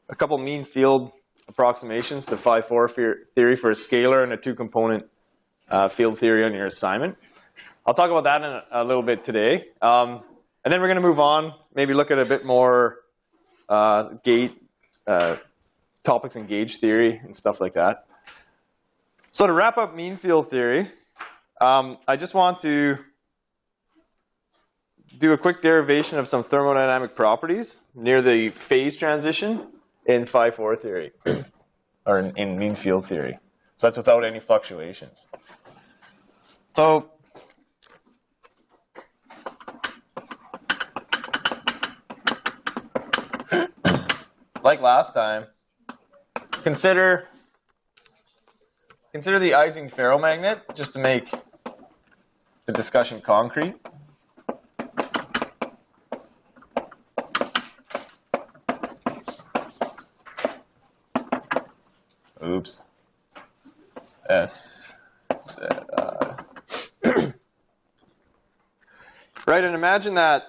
a couple mean field approximations to phi-4 theory for a scalar and a two-component field theory on your assignment. I'll talk about that in a little bit today. And then we're going to move on, maybe look at a bit more topics in gauge theory and stuff like that. So to wrap up mean field theory, I just want to do a quick derivation of some thermodynamic properties near the phase transition in phi-4 theory, or in mean field theory. So that's without any fluctuations. So like last time, consider the Ising ferromagnet, just to make the discussion concrete. Oops. S. Right, and imagine that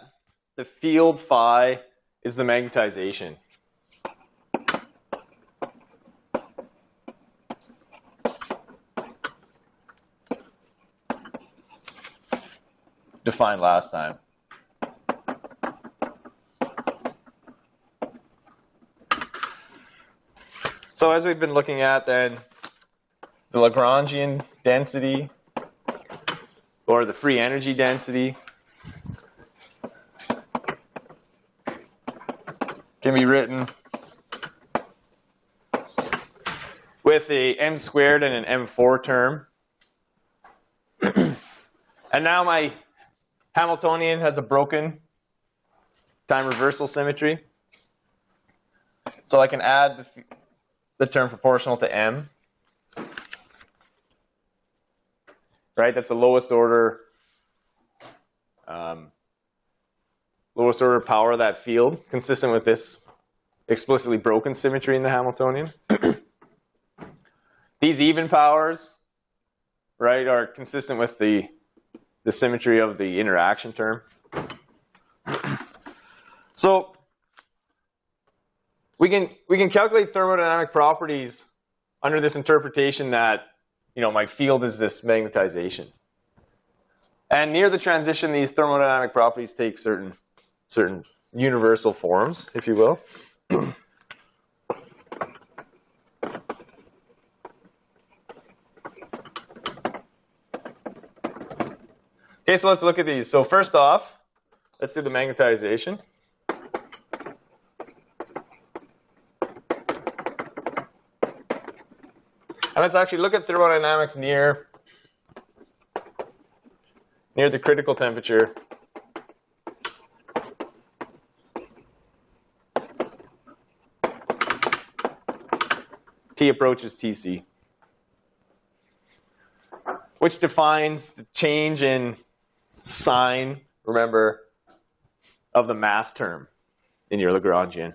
the field phi is the magnetization. Defined last time. So as we've been looking at then, the Lagrangian density, or the free energy density, can be written with a m squared and an m4 term. And now my Hamiltonian has a broken time reversal symmetry. So I can add the term proportional to m. Right, that's the lowest order power of that field, consistent with this explicitly broken symmetry in the Hamiltonian. These even powers, right, are consistent with the symmetry of the interaction term. So we can calculate thermodynamic properties under this interpretation that, you know, my field is this magnetization. And near the transition, these thermodynamic properties take certain universal forms, if you will. Okay, so let's look at these. So first off, let's do the magnetization. And let's actually look at thermodynamics near the critical temperature. T approaches Tc, which defines the change in sign, remember, of the mass term in your Lagrangian.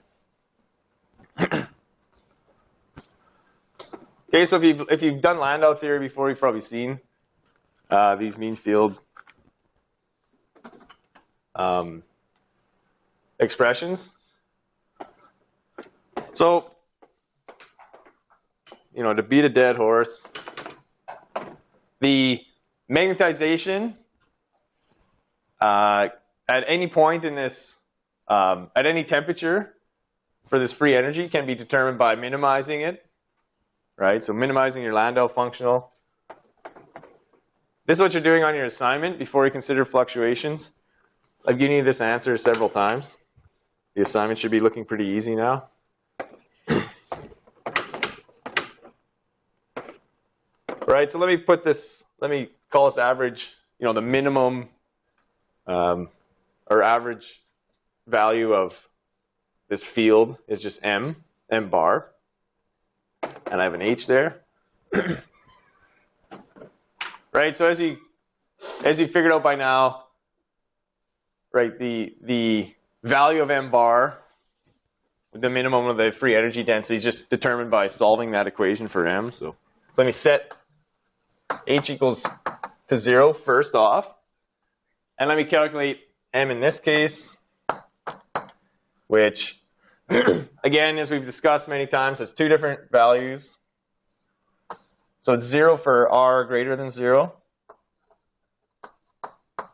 Okay, so if you've done Landau theory before, you've probably seen these mean field expressions. So, you know, to beat a dead horse, the magnetization at any point in this, at any temperature for this free energy can be determined by minimizing it. Right, so minimizing your Landau functional. This is what you're doing on your assignment before you consider fluctuations. I've given you this answer several times. The assignment should be looking pretty easy now. Right, so let me call this average, you know, the minimum or average value of this field is just m bar. And I have an h there. Right, so as you figured out by now, right, the value of m bar, the minimum of the free energy density, is just determined by solving that equation for m. So let me set h equals to 0 first off, and let me calculate m in this case, which Again, as we've discussed many times, it's two different values. So it's 0 for r greater than 0. And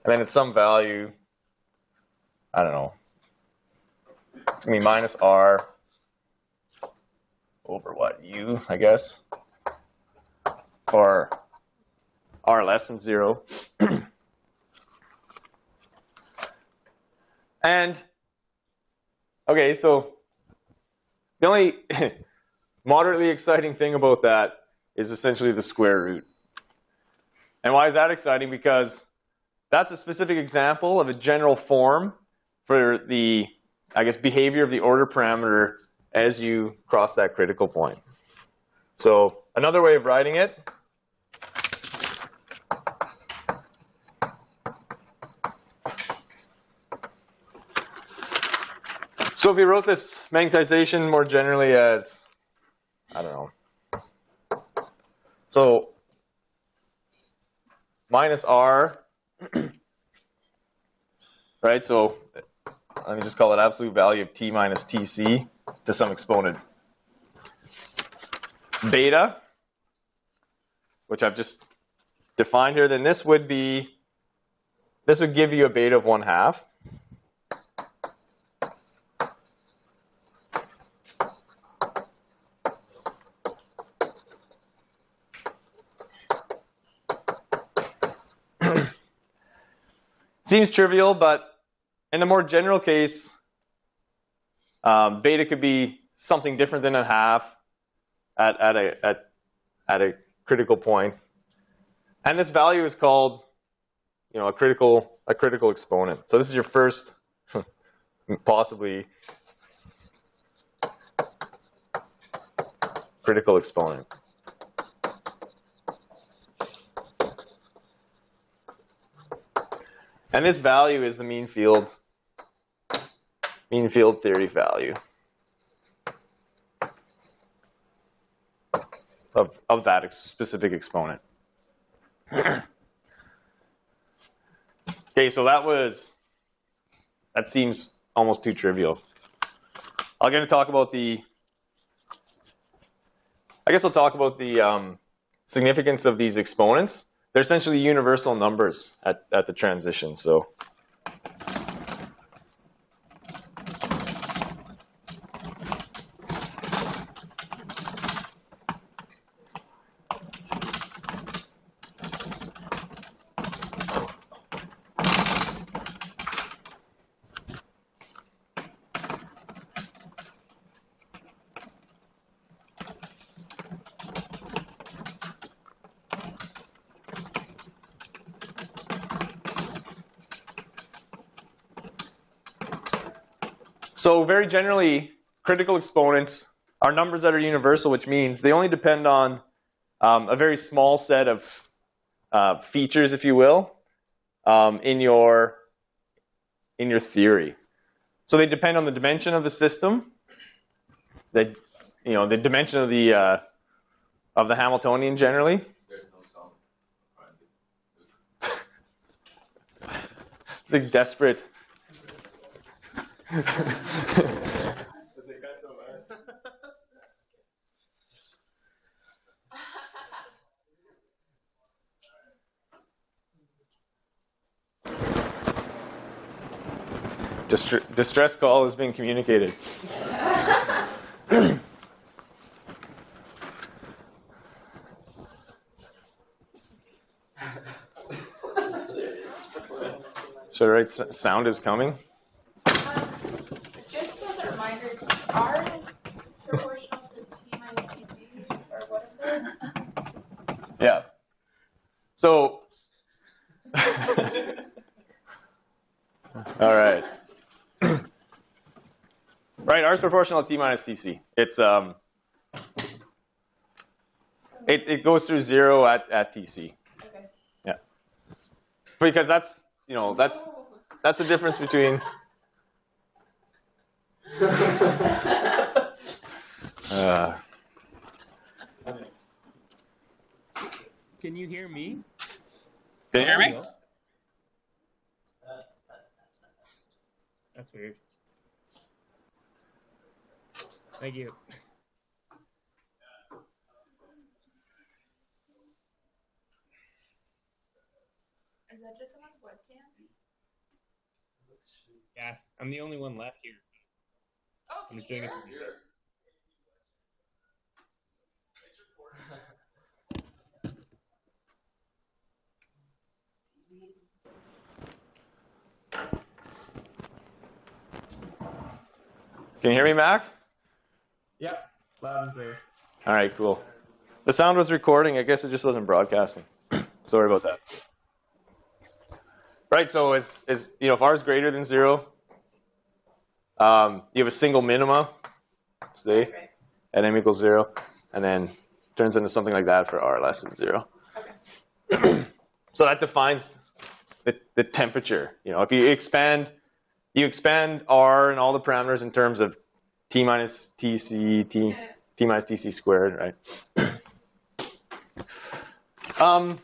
then it's some value, I don't know. It's going to be minus r over what? U, I guess. Or r less than 0. And, okay, so the only moderately exciting thing about that is essentially the square root. And why is that exciting? Because that's a specific example of a general form for the, I guess, behavior of the order parameter as you cross that critical point. So another way of writing it so if we wrote this magnetization more generally as, I don't know, so minus r, right? So let me just call it absolute value of t minus tc to some exponent beta, which I've just defined here. Then this would give you a beta of 1/2. Seems trivial, but in the more general case, beta could be something different than 1/2 at a critical point, and this value is called, a critical exponent. So this is your first, possibly critical exponent. And this value is the mean field theory value of that specific exponent. Okay, so that seems almost too trivial. I'm going to talk about the significance of these exponents. They're essentially universal numbers at the transition. So very generally, critical exponents are numbers that are universal, which means they only depend on a very small set of features, if you will, in your theory. So they depend on the dimension of the system, the dimension of the Hamiltonian generally. There's no sum. It's like desperate. Distress call is being communicated. Should I write sound is coming? Just as a reminder, R is proportional to T minus TC, or what is it? Yeah. So, all right. Right, R is proportional to T minus TC. It's it goes through 0 at TC. Okay. Yeah. Because that's the difference between. Can you hear me? Can you hear me? That's weird. Thank you. Is that just someone's webcam? Yeah, I'm the only one left here. Oh, I'm can you just doing hear it. us? Can you hear me, Mac? Yep, loud and clear. All right, cool. The sound was recording. I guess it just wasn't broadcasting. Sorry about that. Right, so if R is greater than 0, you have a single minima, say, at m equals 0, and then turns into something like that for R less than 0. Okay. So that defines the temperature. If you expand R and all the parameters in terms of T minus Tc, T minus Tc squared, right? So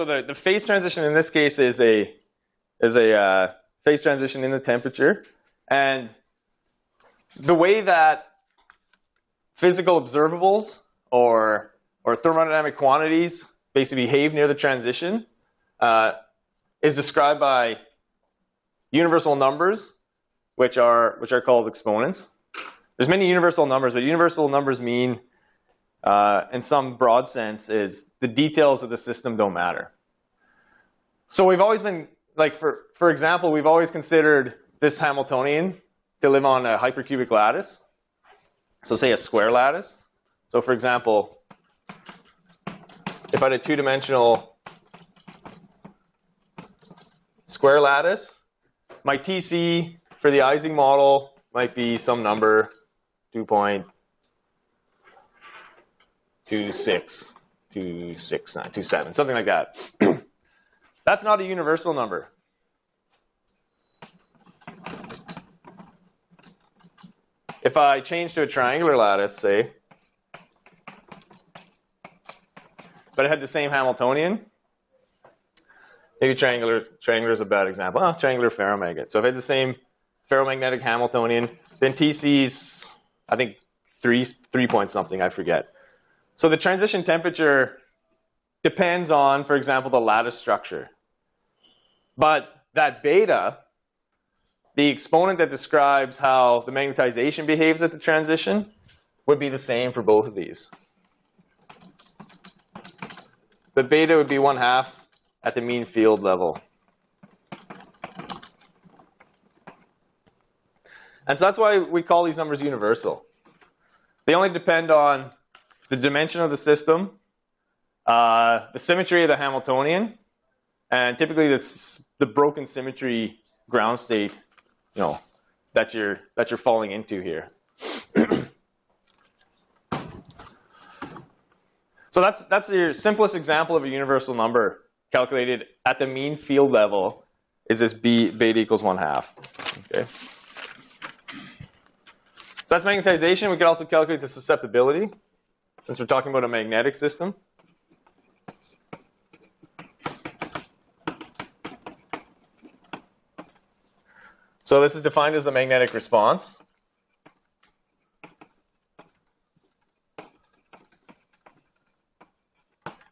the phase transition in this case is a phase transition in the temperature, and the way that physical observables or thermodynamic quantities basically behave near the transition is described by universal numbers, which are called exponents. There's many universal numbers, but universal numbers mean, in some broad sense, is the details of the system don't matter. So we've always been, like, for example, we've always considered this Hamiltonian to live on a hypercubic lattice. So say a square lattice. So for example, if I had a two-dimensional square lattice, my TC for the Ising model might be some number, 2.26, 269, 27, something like that. That's not a universal number. If I change to a triangular lattice, say, but it had the same Hamiltonian, maybe triangular is a bad example. Oh, triangular ferromagnet. So if I had the same ferromagnetic Hamiltonian, then TC's, I think, 3 point something, I forget. So the transition temperature depends on, for example, the lattice structure. But that beta, the exponent that describes how the magnetization behaves at the transition, would be the same for both of these. The beta would be 1/2 at the mean field level. And so that's why we call these numbers universal. They only depend on the dimension of the system, the symmetry of the Hamiltonian, and typically the broken symmetry ground state, that you're falling into here. So that's your simplest example of a universal number calculated at the mean field level, is this beta equals 1/2. Okay. So that's magnetization. We could also calculate the susceptibility, since we're talking about a magnetic system. So this is defined as the magnetic response.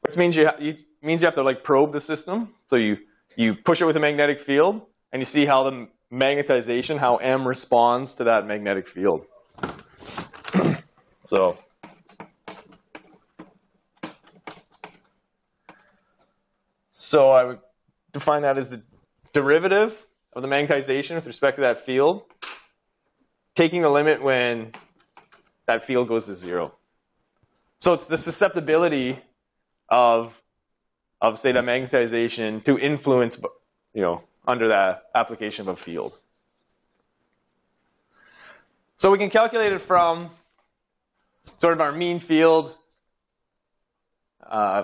Which means you have to like probe the system. So you push it with a magnetic field, and you see how the magnetization, how M responds to that magnetic field. So I would define that as the derivative of the magnetization with respect to that field, taking the limit when that field goes to 0. So it's the susceptibility of say, that magnetization to influence, under that application of a field. So we can calculate it from sort of our mean field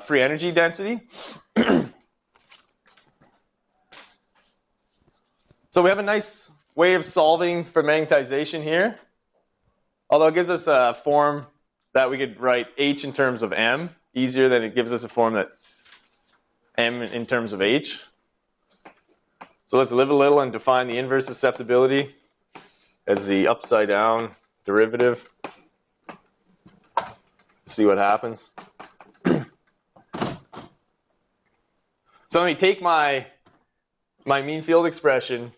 free energy density. So we have a nice way of solving for magnetization here, although it gives us a form that we could write H in terms of M easier than it gives us a form that M in terms of H. So let's live a little and define the inverse susceptibility as the upside down derivative see what happens. So let me take my mean field expression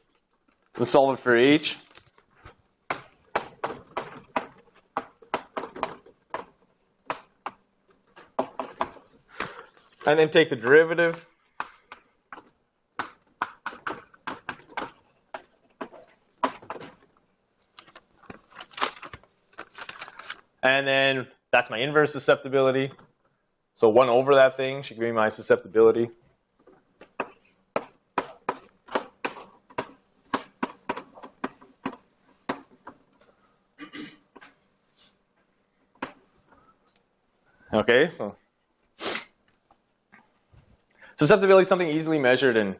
and solve it for H. And then take the derivative. And then that's my inverse susceptibility. So 1 over that thing should give me my susceptibility. Okay, so susceptibility is something easily measured in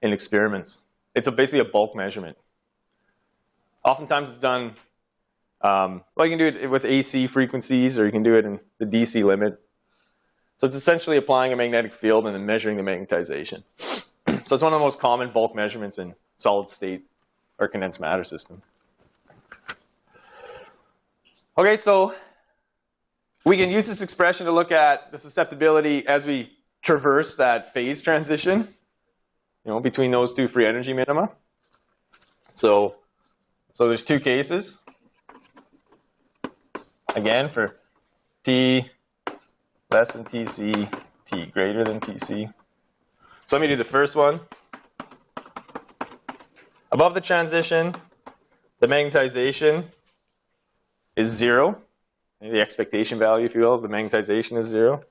experiments. It's basically a bulk measurement. Oftentimes it's done, well, you can do it with AC frequencies, or you can do it in the DC limit. So it's essentially applying a magnetic field and then measuring the magnetization. So it's one of the most common bulk measurements in solid state or condensed matter systems. Okay, so we can use this expression to look at the susceptibility as we traverse that phase transition, between those two free energy minima. So there's two cases. Again, for T less than Tc, T greater than Tc. So let me do the first one. Above the transition, the magnetization is 0. The expectation value, if you will, of the magnetization is 0.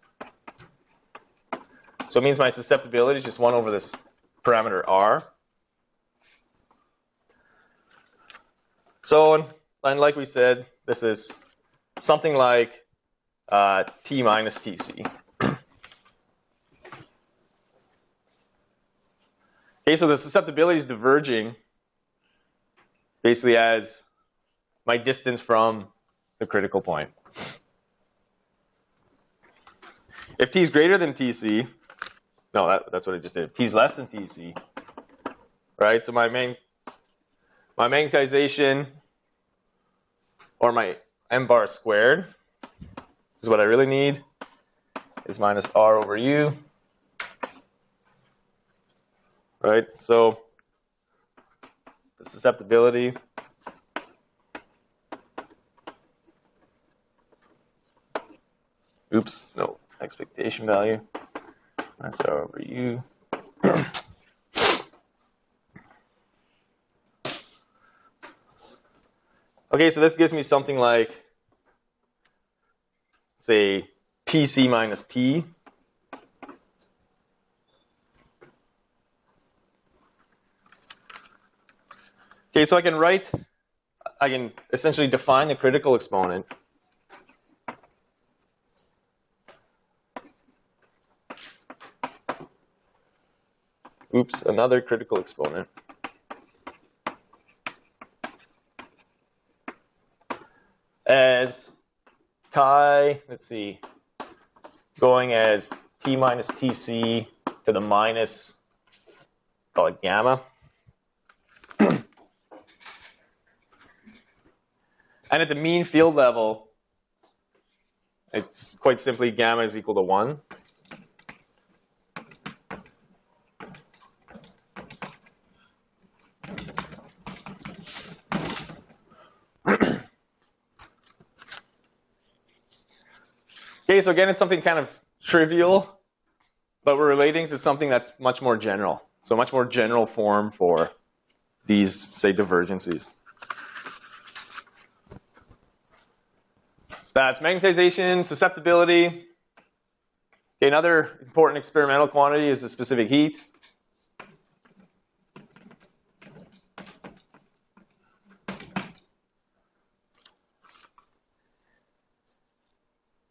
So it means my susceptibility is just 1 over this parameter R. So, and like we said, this is something like T minus Tc. Okay, so the susceptibility is diverging basically as my distance from the critical point. If T is greater than Tc, no, that's what I just did. T is less than Tc, right? So my magnetization, or my m bar squared, is what I really need, is minus R over U, right? So the susceptibility expectation value minus R over U. Okay, so this gives me something like, say, Tc minus T. Okay, so I can essentially define the critical exponent. Another critical exponent. As chi, let's see, going as T minus Tc to the minus, call it gamma. And at the mean field level, it's quite simply gamma is equal to 1. Okay, so again, it's something kind of trivial, but we're relating to something that's much more general. So much more general form for these, say, divergences. That's magnetization, susceptibility. Okay, another important experimental quantity is the specific heat.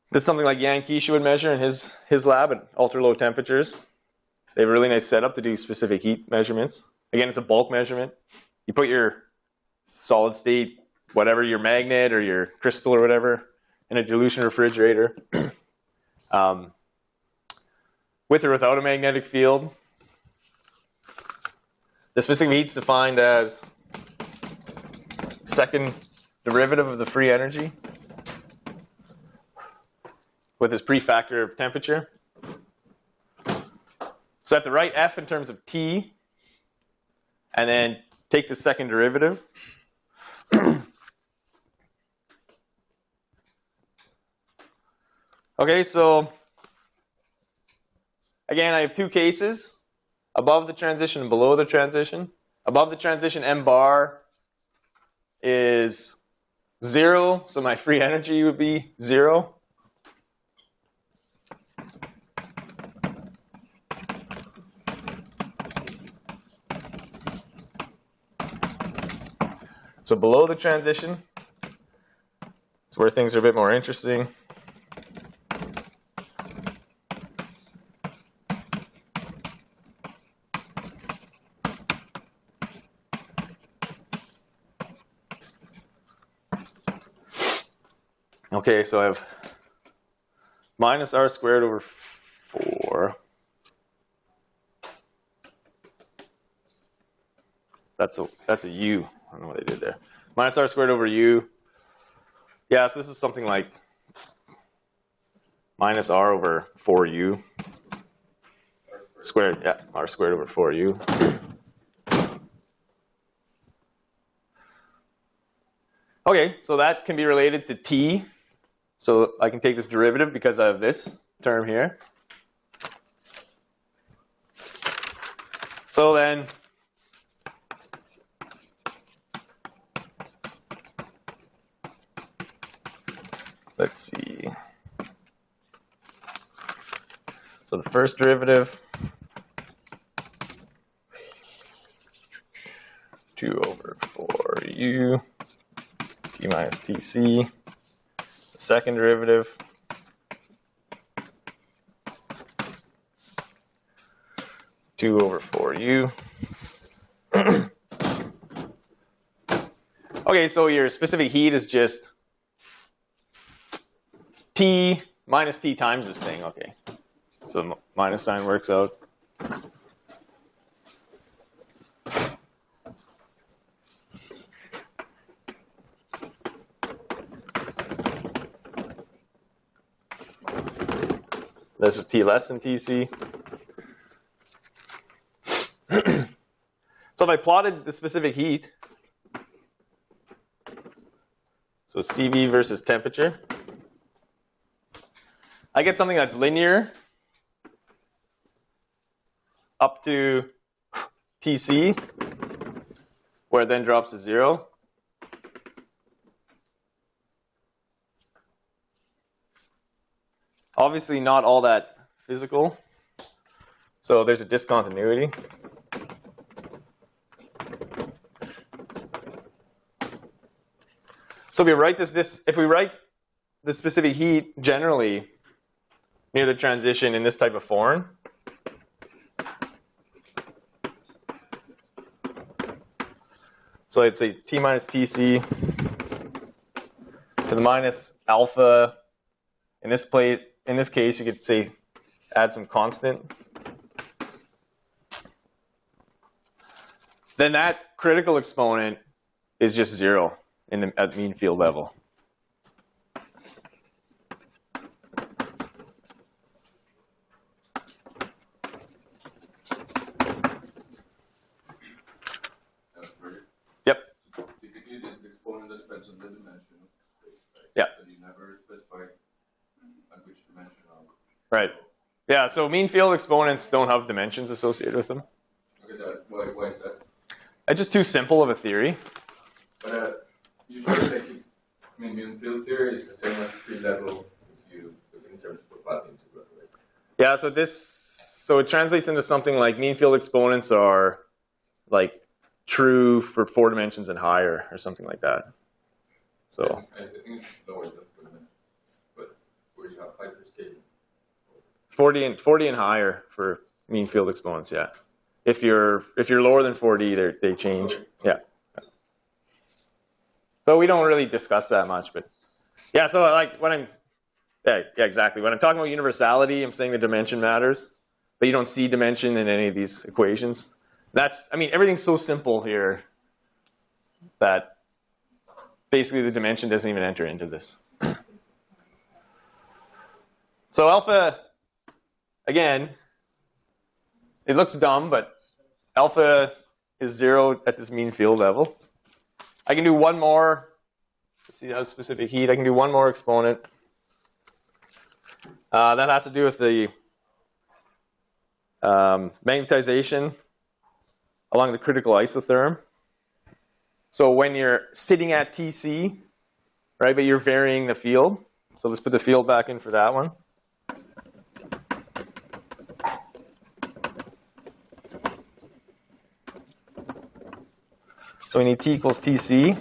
This is something like Jan Keesha would measure in his lab at ultra low temperatures. They have a really nice setup to do specific heat measurements. Again, it's a bulk measurement. You put your solid state, whatever, your magnet or your crystal or whatever, in a dilution refrigerator with or without a magnetic field. The specific heat is defined as second derivative of the free energy. with this prefactor of temperature. So I have to write f in terms of T, and then take the second derivative. Okay, so again, I have two cases, above the transition and below the transition. Above the transition, m bar is 0, so my free energy would be 0. So below the transition, it's where things are a bit more interesting. Okay, so I have minus r squared over 4. That's a u. I don't know what I did there. Minus r squared over u. Yeah, so this is something like minus r over 4u squared. Yeah, r squared over 4u. Okay, so that can be related to t. So I can take this derivative because I have this term here. So then, let's see. So the first derivative, 2 over 4u t minus tc. The second derivative, two over 4u. Okay, so your specific heat is just T minus T times this thing. Okay, so the minus sign works out. This is T less than TC. So if I plotted the specific heat, so CV versus temperature, I get something that's linear up to TC, where it then drops to 0. Obviously not all that physical, so there's a discontinuity. So if we write the specific heat generally near the transition in this type of form, so I'd say T minus Tc to the minus alpha. In this case, you could say add some constant. Then that critical exponent is just 0 at mean field level. Yep. Typically, this exponent that depends on the dimension of space, right? Yeah. But you never specify at which dimension. Right. Yeah, so mean field exponents don't have dimensions associated with them. Okay, why is that? It's just too simple of a theory. But usually, mean field theory is the same as tree level you in terms of path integral, right? Yeah, so it translates into something like mean field exponents are like true for 4 dimensions and higher, or something like that. So I think it's lower than 4 dimensions, but where you have hyperscaling. 40 and higher for mean field exponents, yeah. If you're lower than 4D, they change. Yeah. So we don't really discuss that much, but yeah. So like yeah, exactly. When I'm talking about universality, I'm saying the dimension matters, but you don't see dimension in any of these equations. Everything's so simple here that basically the dimension doesn't even enter into this. So alpha, again, it looks dumb, but alpha is 0 at this mean field level. I can do one more. Let's see how specific heat. I can do one more exponent. That has to do with the magnetization along the critical isotherm. So when you're sitting at TC, right, but you're varying the field. So let's put the field back in for that one. So we need T equals TC.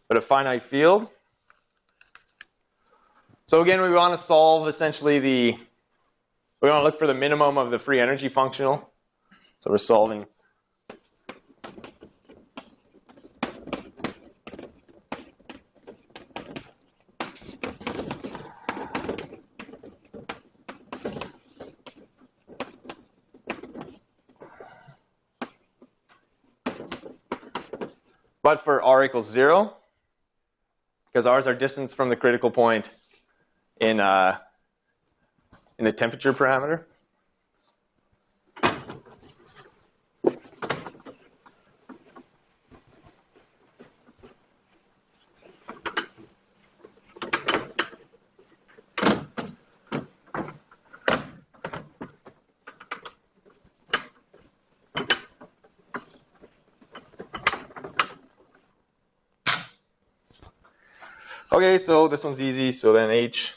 But a finite field. So again, we want to solve essentially we want to look for the minimum of the free energy functional. So we're solving but for r equals 0, because r is our distance from the critical point in the temperature parameter. Okay, so this one's easy. So then H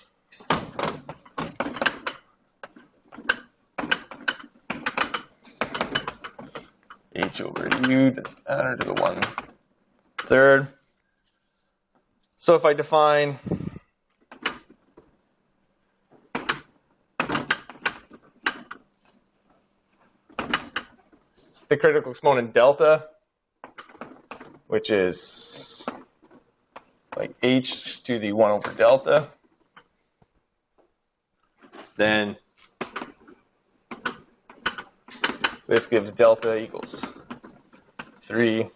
over U doesn't matter to the 1/3. So if I define the critical exponent delta, which is like H to the 1 over delta, then this gives delta equals 3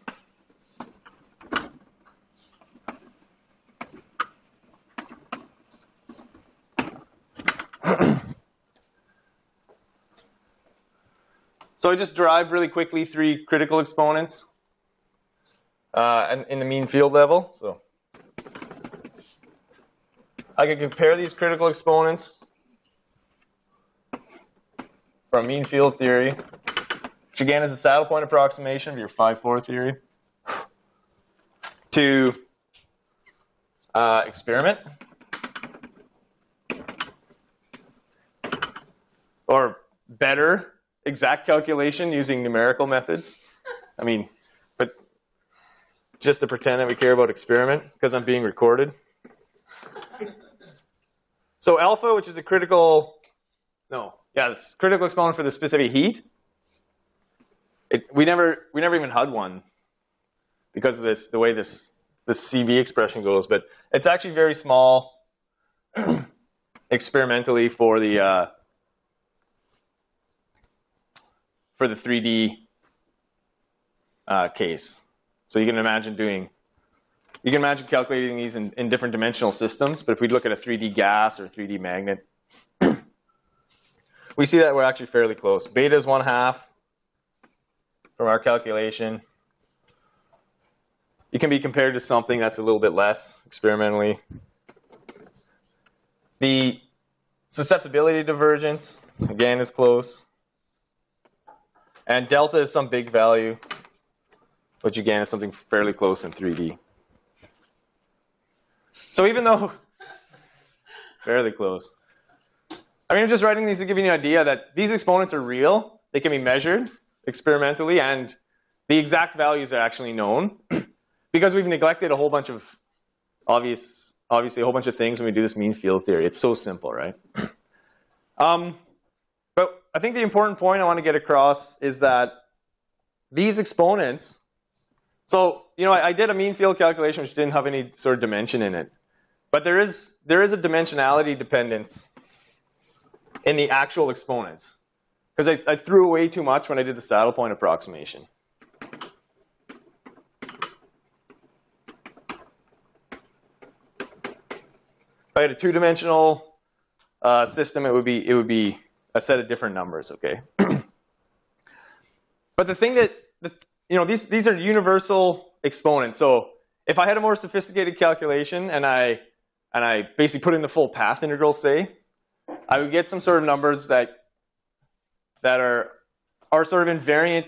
So I just derived really quickly 3 critical exponents and in the mean field level. So I can compare these critical exponents from mean field theory, which again is a saddle point approximation of your 5-4 theory, to experiment, or better, exact calculation using numerical methods. I mean, but just to pretend that we care about experiment because I'm being recorded. So alpha, which is the critical, this critical exponent for the specific heat. We never even had one because of this, the way this CV expression goes. But it's actually very small experimentally for the 3D case. So you can imagine calculating these in different dimensional systems. But if we look at a 3D gas or 3D magnet, we see that we're actually fairly close. Beta is 1/2 from our calculation. You can be compared to something that's a little bit less experimentally. The susceptibility divergence, again, is close. And delta is some big value, which again is something fairly close in 3D. So even though, fairly close. I mean, I'm just writing these to give you an idea that these exponents are real. They can be measured experimentally, and the exact values are actually known because we've neglected a whole bunch of obviously a whole bunch of things when we do this mean field theory. It's so simple, right? But I think the important point I want to get across is that these exponents, so, I did a mean field calculation which didn't have any sort of dimension in it. But there is a dimensionality dependence in the actual exponents. Because I threw away too much when I did the saddle point approximation. I had a two-dimensional system, it would be a set of different numbers, okay? But the thing that, these are universal exponents. So if I had a more sophisticated calculation and I basically put in the full path integral, say, I would get some sort of numbers that are sort of invariant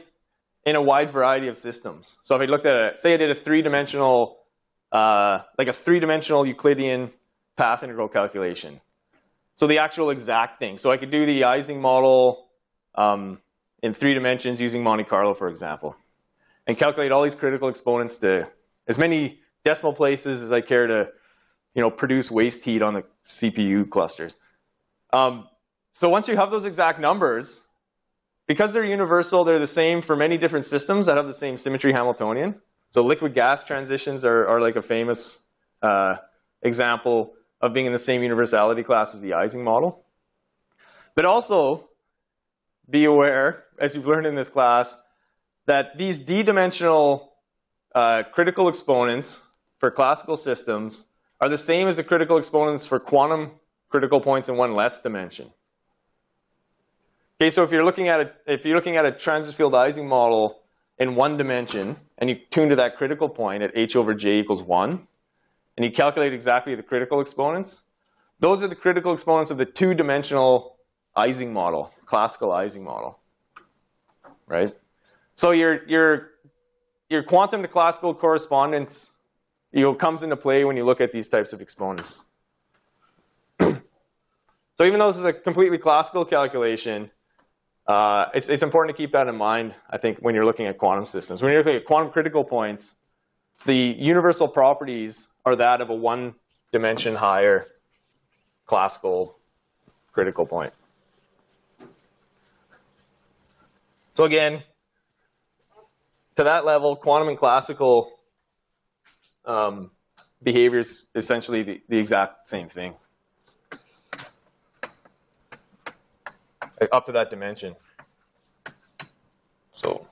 in a wide variety of systems. So if I looked at say I did a three-dimensional, like a three-dimensional Euclidean path integral calculation. So the actual exact thing. So I could do the Ising model in 3 dimensions using Monte Carlo, for example, and calculate all these critical exponents to as many decimal places as I care to, produce waste heat on the CPU clusters. So once you have those exact numbers, because they're universal, they're the same for many different systems that have the same symmetry Hamiltonian. So liquid-gas transitions are like a famous example of being in the same universality class as the Ising model. But also, be aware, as you've learned in this class, that these d-dimensional critical exponents for classical systems are the same as the critical exponents for quantum critical points in one less dimension. Okay, so if you're looking at a transverse field Ising model in 1 dimension, and you tune to that critical point at h over j equals 1, and you calculate exactly the critical exponents, those are the critical exponents of the 2-dimensional Ising model, classical Ising model, right? So your quantum to classical correspondence, comes into play when you look at these types of exponents. So even though this is a completely classical calculation, it's important to keep that in mind, I think, when you're looking at quantum systems. When you're looking at quantum critical points, the universal properties are that of a 1-dimension higher classical critical point. So again, to that level, quantum and classical behavior is essentially the exact same thing. Up to that dimension. So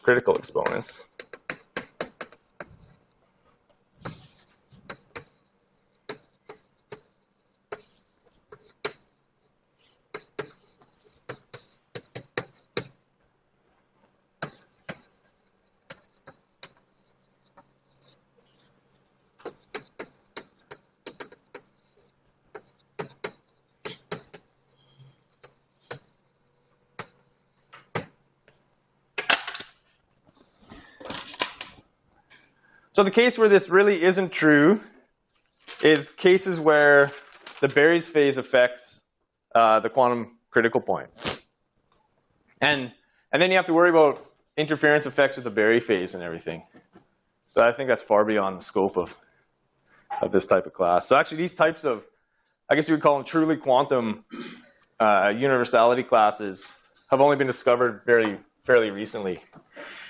critical exponents. So the case where this really isn't true is cases where the Berry's phase affects the quantum critical point. And then you have to worry about interference effects with the Berry phase and everything. So I think that's far beyond the scope of this type of class. So actually these types of, I guess you would call them truly quantum universality classes, have only been discovered fairly recently.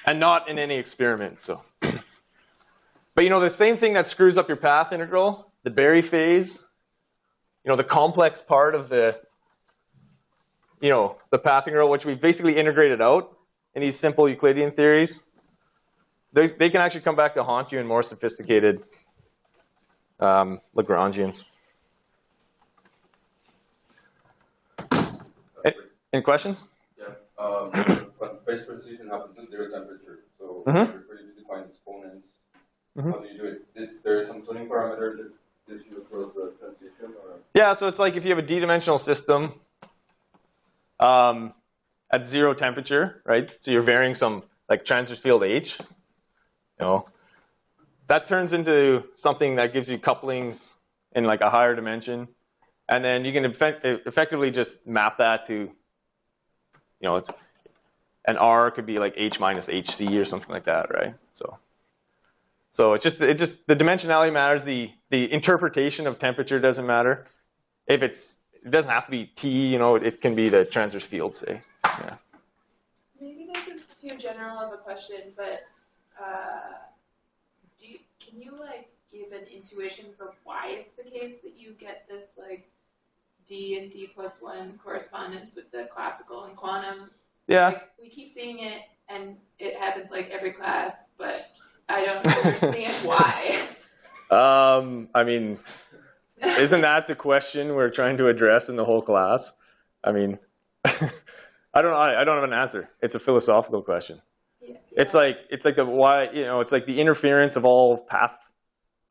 And not in any experiment, so. But the same thing that screws up your path integral, the Berry phase, the complex part of the path integral, which we've basically integrated out in these simple Euclidean theories, they can actually come back to haunt you in more sophisticated Lagrangians. Any questions? Yeah. But phase transition happens at 0 temperature. So for you to define exponents, how do you do it? Is there some tuning parameter that gives you the transition? Or? Yeah, so it's like if you have a d-dimensional system at 0 temperature, right? So you're varying some like transverse field H. That turns into something that gives you couplings in like a higher dimension, and then you can effectively just map that to, it's an R could be like H minus HC or something like that, right? So it's just the dimensionality matters. The interpretation of temperature doesn't matter. If it doesn't have to be T, it can be the transverse field, say. Yeah. Maybe this is too general. fundamental of a question, but can you like give an intuition for why it's the case that you get this like D and D+1 correspondence with the classical and quantum? Yeah. Like, we keep seeing it, and it happens like every class, but I don't understand why. I mean, isn't that the question we're trying to address in the whole class? I mean, I don't have an answer. It's a philosophical question. Yeah. It's like the why, it's like the interference of all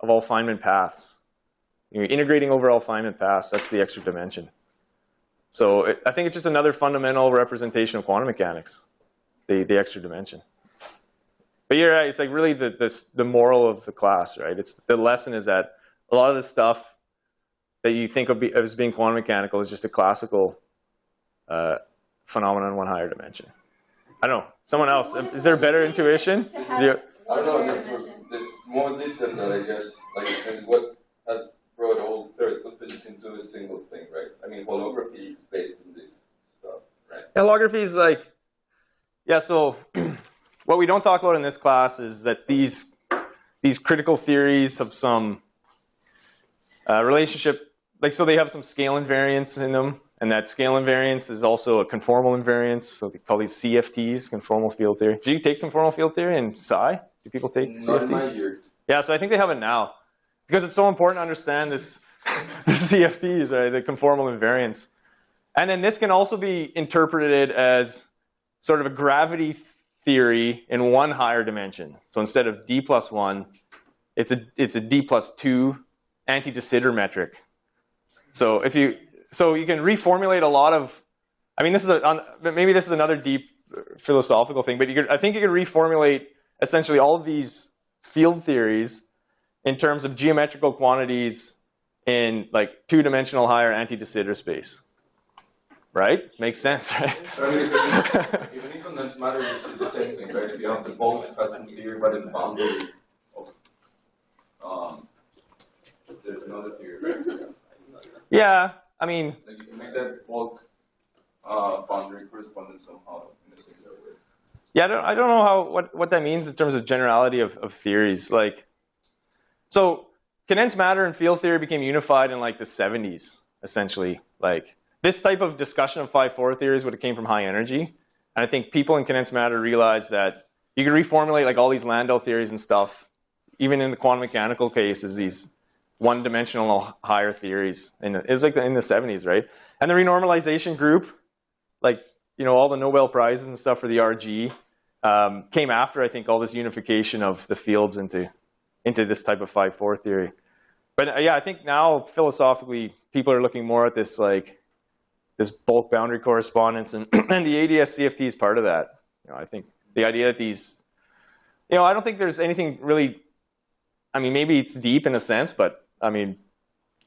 Feynman paths. You're integrating over all Feynman paths. That's the extra dimension. So I think it's just another fundamental representation of quantum mechanics, the extra dimension. But you're right. It's like really the moral of the class, right? It's the lesson is that a lot of the stuff that you think of as being quantum mechanical is just a classical phenomenon in one higher dimension. I don't know. Someone else. Is there a better intuition? I don't know. There's more detail that I guess, like, is what has brought all theoretical physics into a single thing, right? I mean, holography is based on this stuff, right? Yeah, holography is like, yeah, so what we don't talk about in this class is that these critical theories have some relationship, like, so they have some scale invariance in them, and that scale invariance is also a conformal invariance, so they call these CFTs, conformal field theory. Do you take conformal field theory in Psi? Do people take CFTs? Not in my year. Yeah, so I think they have it now. Because it's so important to understand this the CFTs, right, the conformal invariance. And then this can also be interpreted as sort of a gravity theory in one higher dimension. So instead of D+1, it's a D+2 anti-de Sitter metric. So you can reformulate a lot of, I mean, maybe this is another deep philosophical thing, but I think you could reformulate essentially all of these field theories in terms of geometrical quantities in like two-dimensional higher anti-de Sitter space. Right? Makes sense, right? I mean, even in condensed matter, you see the same thing, right? If you have the bulk has theory, but in the boundary of there's another theory, right? Yeah, I mean, like you can make that bulk boundary correspondent somehow in a singular way. Yeah, I don't know what that means in terms of generality of theories. Like, so condensed matter and field theory became unified in like the 70s, essentially. Like this type of discussion of 5-4 theories would have came from high energy. And I think people in condensed matter realized that you could reformulate like all these Landau theories and stuff, even in the quantum mechanical case, as these one-dimensional higher theories. And it was like in the 70s, right? And the renormalization group, like, all the Nobel Prizes and stuff for the RG came after, I think, all this unification of the fields into this type of 5-4 theory. But yeah, I think now philosophically, people are looking more at this like this bulk boundary correspondence, and and the ADS CFT is part of that. I think the idea that these, I don't think there's anything really. I mean, maybe it's deep in a sense, but I mean,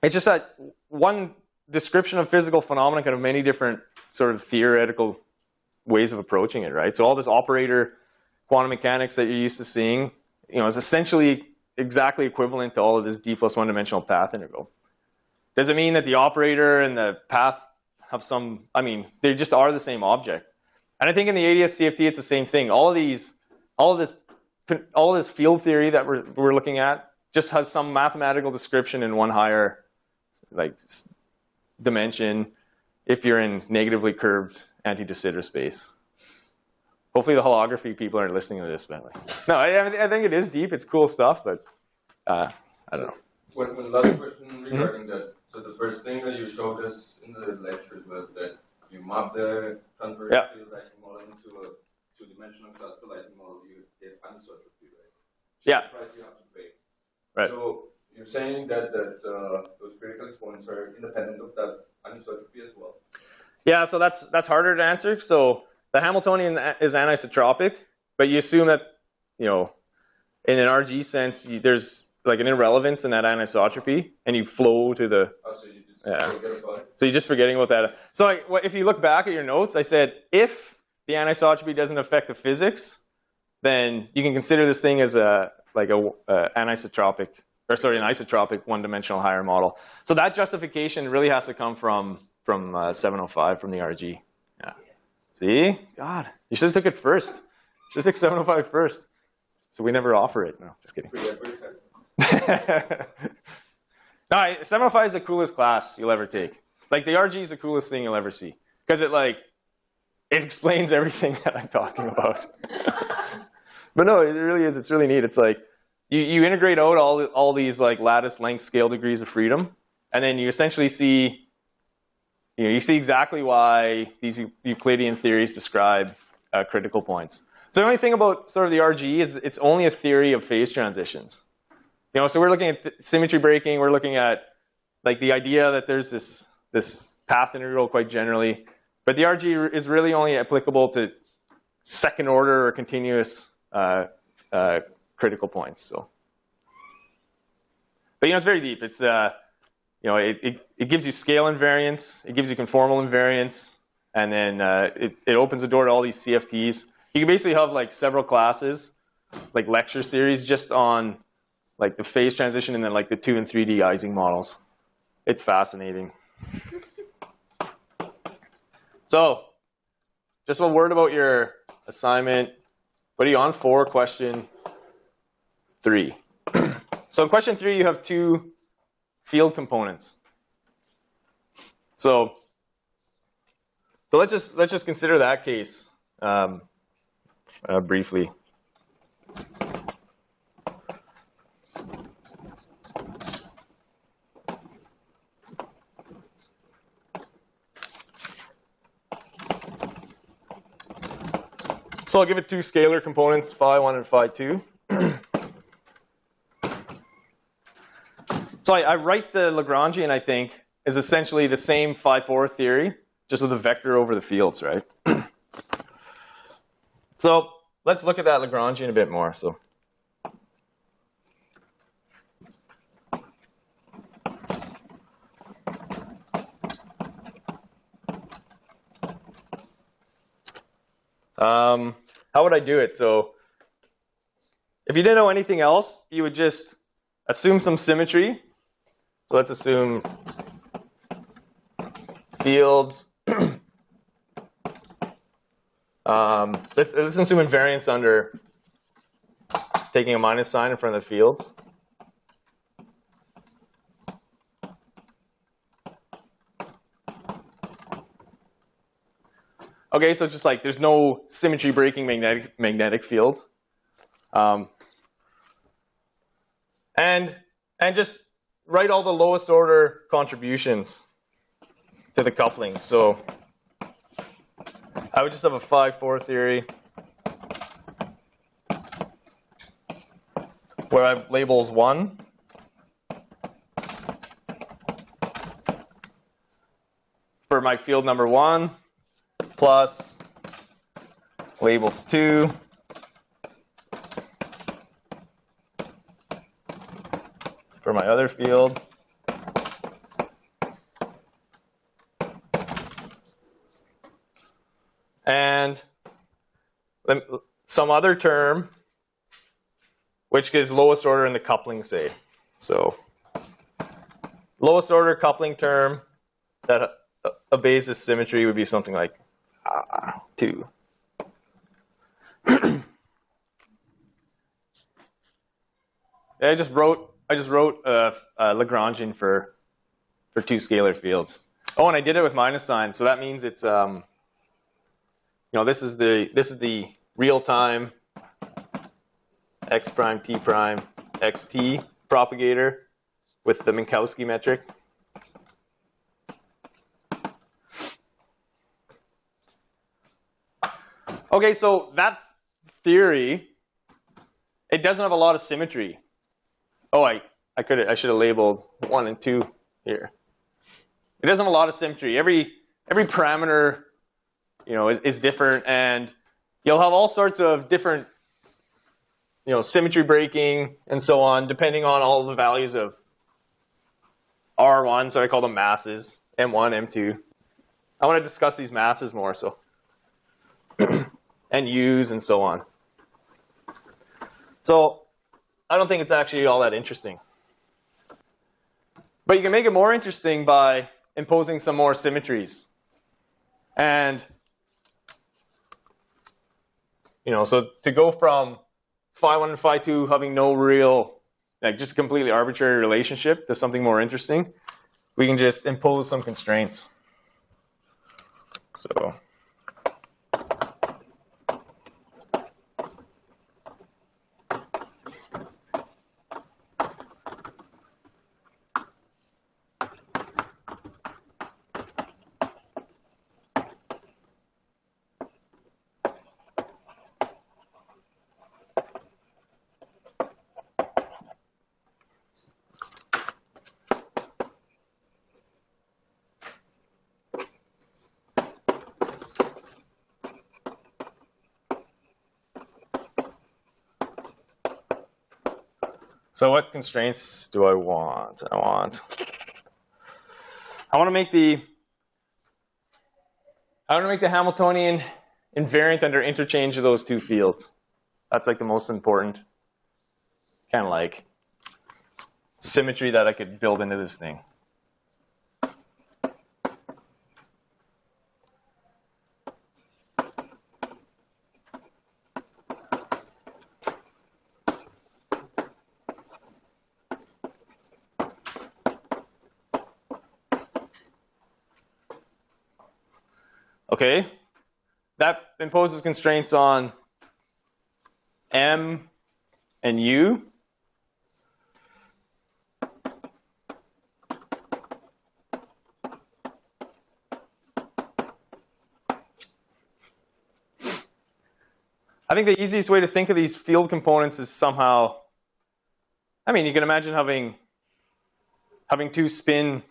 it's just that one description of physical phenomena can have many different sort of theoretical ways of approaching it, right? So all this operator quantum mechanics that you're used to seeing, is essentially exactly equivalent to all of this D+1 dimensional path integral. Does it mean that the operator and the path have some, I mean, they just are the same object. And I think in the ADS CFT, it's the same thing. All of this field theory that we're looking at just has some mathematical description in one higher like dimension if you're in negatively curved anti-de Sitter space. Hopefully the holography people aren't listening to this, but no, I think it is deep. It's cool stuff, but I don't know. One last question regarding that. So the first thing that you showed us in the lectures was that you map the transverse field Ising model into a two-dimensional classical Ising model. You get anisotropy, right? Yeah. The price you have to pay. Right. So you're saying that those critical exponents are independent of that anisotropy as well? Yeah, so that's harder to answer. So the Hamiltonian is anisotropic, but you assume that, in an RG sense, there's like an irrelevance in that anisotropy, and you flow to the... Oh, so you just forget about it? So you're just forgetting about that. So if you look back at your notes, I said, if the anisotropy doesn't affect the physics, then you can consider this thing as an isotropic one-dimensional higher model. So that justification really has to come from 705 from the RG. Yeah. See? God, you should have took it first. Should take 705 first. So we never offer it. No, just kidding. Free advertising. No, 705 is the coolest class you'll ever take. Like the RG is the coolest thing you'll ever see because it explains everything that I'm talking about. But no, it really is. It's really neat. It's like you integrate out all these like lattice length scale degrees of freedom, and then you essentially see, you see exactly why these Euclidean theories describe critical points. So the only thing about sort of the RG is it's only a theory of phase transitions. So we're looking at symmetry breaking. We're looking at like the idea that there's this path integral quite generally, but the RG is really only applicable to second order or continuous critical points. So, but it's very deep. It's it gives you scale invariance, it gives you conformal invariance, and then it opens the door to all these CFTs. You can basically have like several classes, like lecture series, just on like the phase transition and then like the 2 and 3D Ising models. It's fascinating. So, just a word about your assignment. What are you on for? Question 3. So in question 3, you have 2 field components. So let's just consider that case briefly. So I'll give it 2 scalar components, phi1 and phi2. So I write the Lagrangian, I think, is essentially the same phi4 theory, just with a vector over the fields, right? So let's look at that Lagrangian a bit more. So how would I do it? So if you didn't know anything else, you would just assume some symmetry. So let's assume fields. Let's assume invariance under taking a minus sign in front of the fields. Okay, so it's just like there's no symmetry breaking magnetic field. And just write all the lowest order contributions to the coupling. So I would just have a phi4 theory where I have labels 1 for my field number 1 plus labels 2 for my other field. And some other term which gives lowest order in the coupling, say. So lowest order coupling term that obeys this symmetry would be something like 2. I just wrote a Lagrangian for 2 scalar fields. Oh, and I did it with minus sign, so that means it's this is the real time x prime t prime xt propagator with the Minkowski metric. Okay, so that theory, it doesn't have a lot of symmetry. Oh, I should have labeled 1 and 2 here. It doesn't have a lot of symmetry. Every parameter, is different, and you'll have all sorts of different, symmetry breaking and so on, depending on all the values of R1. So I call them masses, M1, M2. I want to discuss these masses more, so and U's and so on. So I don't think it's actually all that interesting. But you can make it more interesting by imposing some more symmetries. And So to go from phi1 and phi2 having no real, like just a completely arbitrary relationship to something more interesting, we can just impose some constraints. So what constraints do I want? I want to make the Hamiltonian invariant under interchange of those two fields. That's like the most important kind of like symmetry that I could build into this thing. Okay, that imposes constraints on M and U. I think the easiest way to think of these field components is somehow, you can imagine having two spin,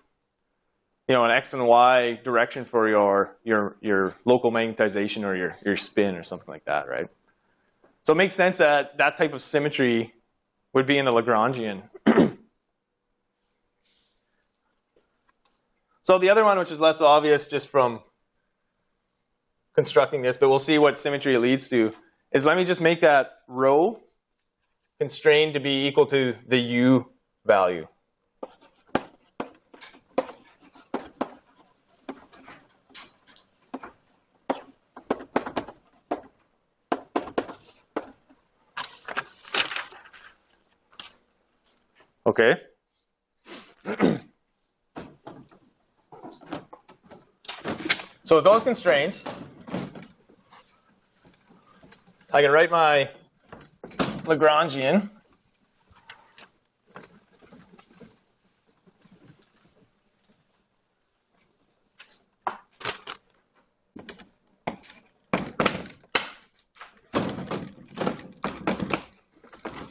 an X and Y direction for your local magnetization or your spin or something like that, right? So it makes sense that that type of symmetry would be in the Lagrangian. So the other one, which is less obvious just from constructing this, but we'll see what symmetry it leads to, is let me just make that rho constrained to be equal to the U value. Okay. So with those constraints, I can write my Lagrangian.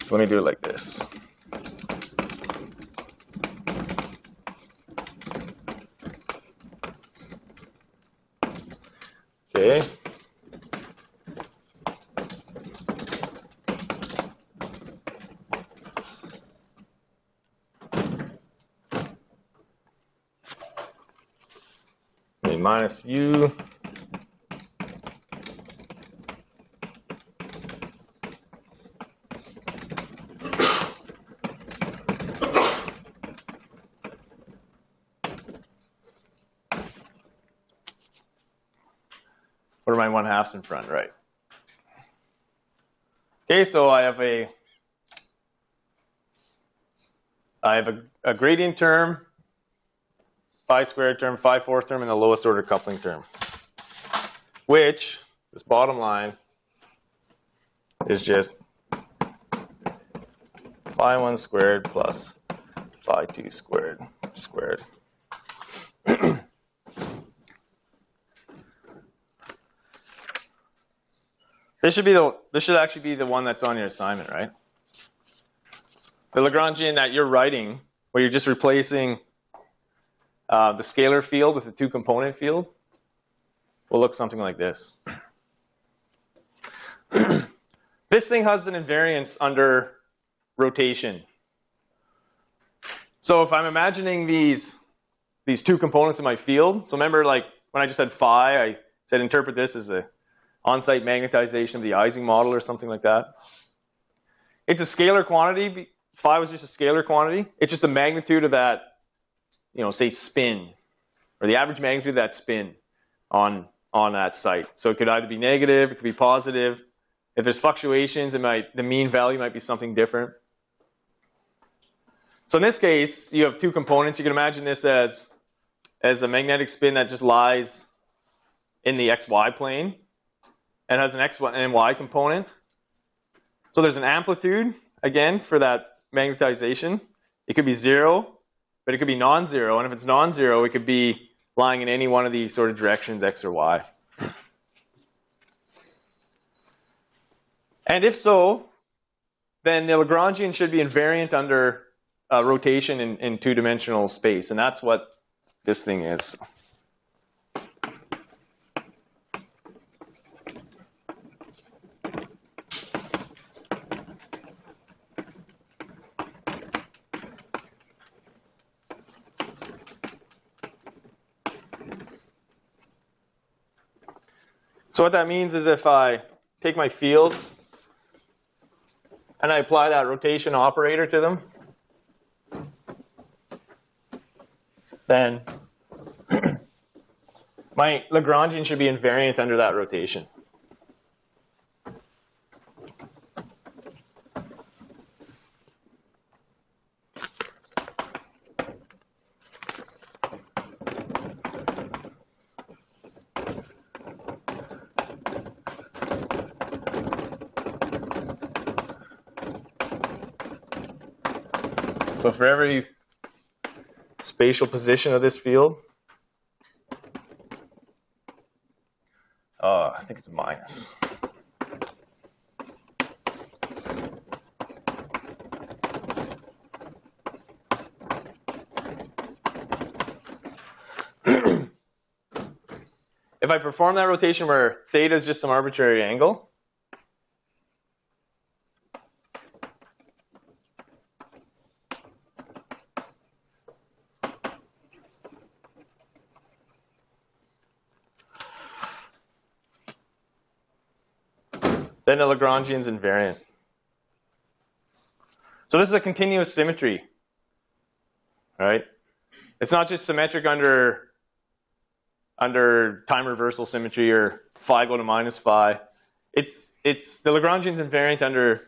So let me do it like this. Okay. Minus U. What are my 1/2s in front, right? Okay, so I have a gradient term, phi squared term, phi fourth term, and the lowest order coupling term, which, this bottom line, is just phi1 squared plus phi2 squared. This should actually be the one that's on your assignment, right? The Lagrangian that you're writing, where you're just replacing the scalar field with the two-component field, will look something like this. This thing has an invariance under rotation. So if I'm imagining these two components in my field, so remember, like when I just said phi, I said interpret this as a on-site magnetization of the Ising model or something like that. It's a scalar quantity. Phi was just a scalar quantity. It's just the magnitude of that, say spin, or the average magnitude of that spin on that site. So it could either be negative, it could be positive. If there's fluctuations, the mean value might be something different. So in this case, you have two components. You can imagine this as a magnetic spin that just lies in the xy plane and has an x and y component. So there's an amplitude, again, for that magnetization. It could be 0, but it could be non-zero. And if it's non-zero, it could be lying in any one of these sort of directions, x or y. And if so, then the Lagrangian should be invariant under rotation in two-dimensional space. And that's what this thing is. So what that means is if I take my fields and I apply that rotation operator to them, then my Lagrangian should be invariant under that rotation. So for every spatial position of this field, I think it's a minus. If I perform that rotation where theta is just some arbitrary angle, then the Lagrangian is invariant. So this is a continuous symmetry, right? It's not just symmetric under time reversal symmetry or phi go to minus phi. The Lagrangian is invariant under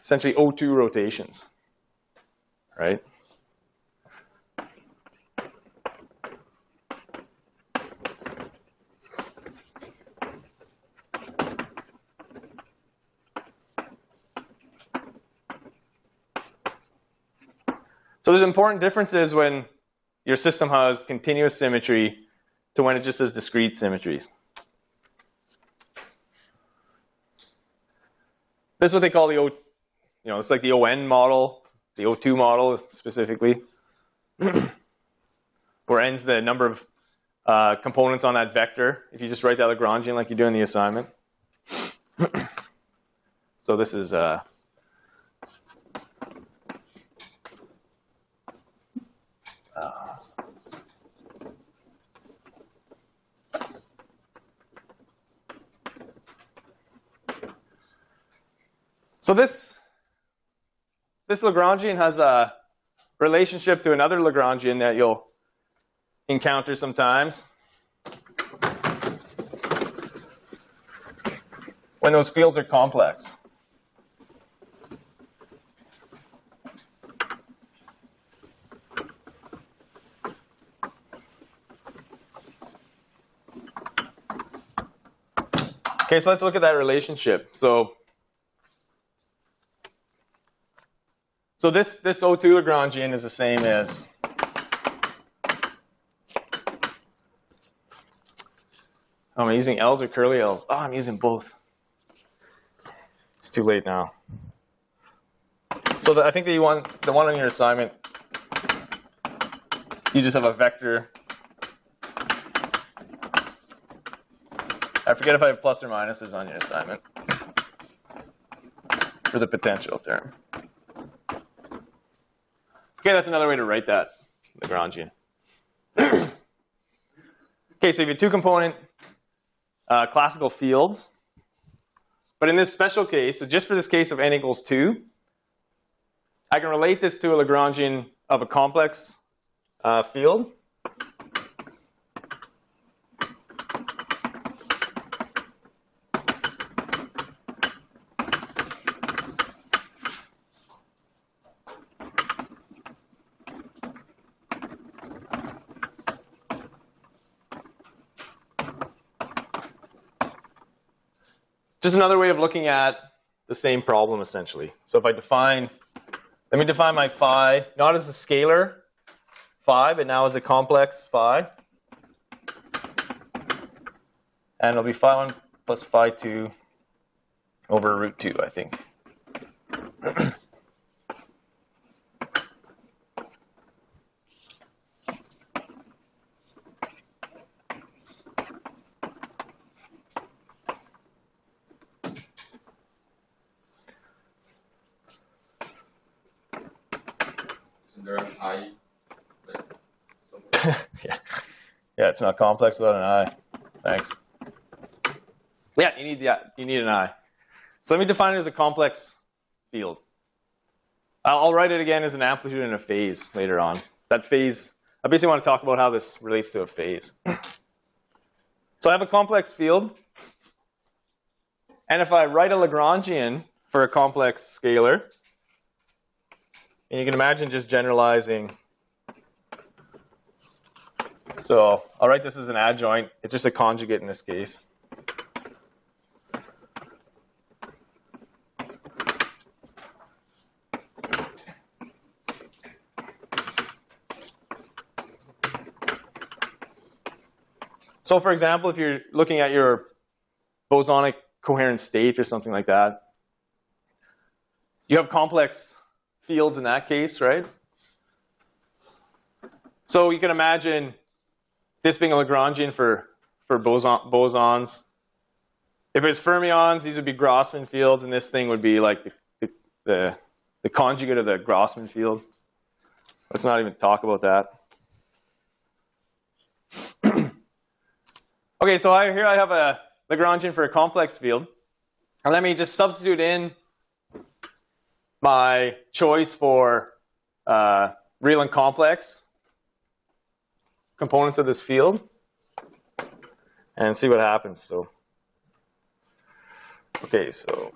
essentially O2 rotations, right? So there's important differences when your system has continuous symmetry to when it just has discrete symmetries. This is what they call the it's like the ON model, the O2 model specifically, where n's the number of components on that vector. If you just write that Lagrangian like you do in the assignment. So this is so this Lagrangian has a relationship to another Lagrangian that you'll encounter sometimes when those fields are complex. Okay, so let's look at that relationship. So this O2 Lagrangian is the same as am I using L's or curly L's? Oh, I'm using both. It's too late now. So I think the one on your assignment, you just have a vector. I forget if I have plus or minuses on your assignment for the potential term. Okay, that's another way to write that Lagrangian. Okay, so you have two-component classical fields. But in this special case, so just for this case of n equals 2, I can relate this to a Lagrangian of a complex field. just another way of looking at the same problem, essentially. So if I let me define my phi, not as a scalar phi, but now as a complex phi. And it'll be phi 1 plus phi 2 over root 2, I think. Isn't there an I? Yeah, it's not complex without an I. Thanks. Yeah, you need an I. So let me define it as a complex field. I'll write it again as an amplitude and a phase later on. That phase, I basically want to talk about how this relates to a phase. So I have a complex field. And if I write a Lagrangian for a complex scalar, and you can imagine just generalizing. So I'll write this as an adjoint. It's just a conjugate in this case. So for example, if you're looking at your bosonic coherent state or something like that, you have complex fields in that case, right? So you can imagine this being a Lagrangian for bosons. If it's fermions, these would be Grossman fields, and this thing would be like the conjugate of the Grossman field. Let's not even talk about that. Okay, so here I have a Lagrangian for a complex field. And let me just substitute in my choice for real and complex components of this field and see what happens. So, okay, so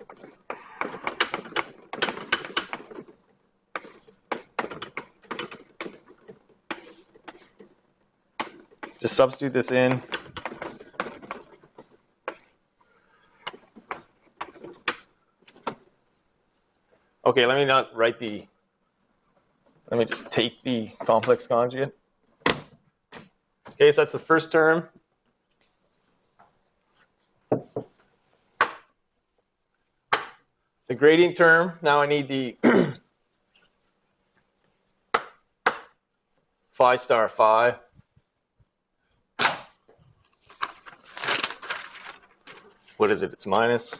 just substitute this in. Okay, let me not write let me just take the complex conjugate. Okay, so that's the first term. The gradient term, now I need the phi star phi. What is it? It's minus.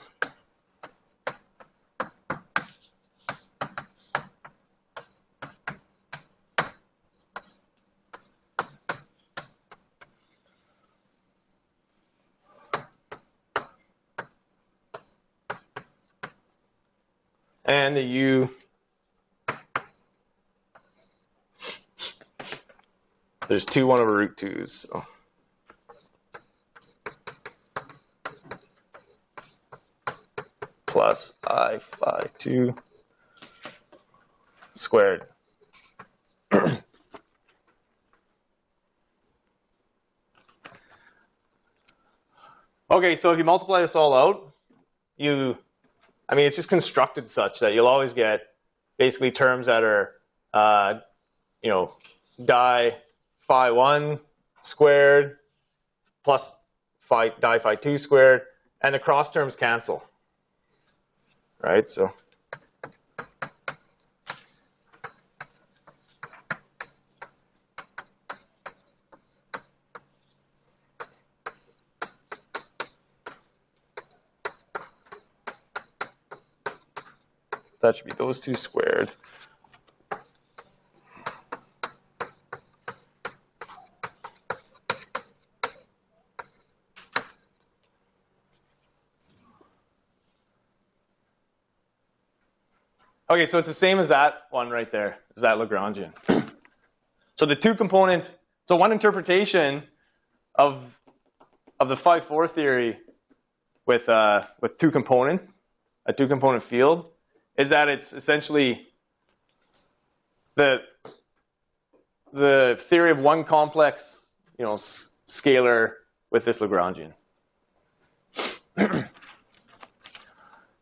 And the U, there's 2 1 over root 2's. So. Plus I phi 2 squared. Okay, so if you multiply this all out, it's just constructed such that you'll always get basically terms that are, di phi 1 squared plus di phi 2 squared, and the cross terms cancel. Right, so. That should be those 2 squared. Okay, so it's the same as that one right there, is that Lagrangian. So the 2 component, so one interpretation of the phi 4 theory with 2 components, a 2 component field, is that it's essentially the theory of one complex, scalar with this Lagrangian.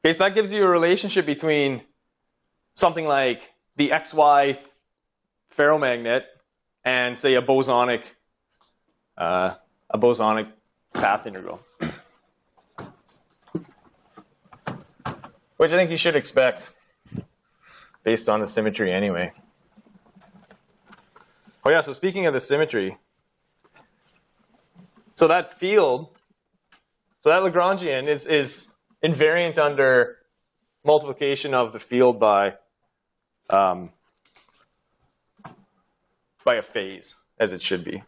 Okay, so that gives you a relationship between something like the XY ferromagnet and, say, a bosonic path integral, which I think you should expect based on the symmetry anyway. Oh yeah, so speaking of the symmetry, so that field, so that Lagrangian is invariant under multiplication of the field by a phase, as it should be.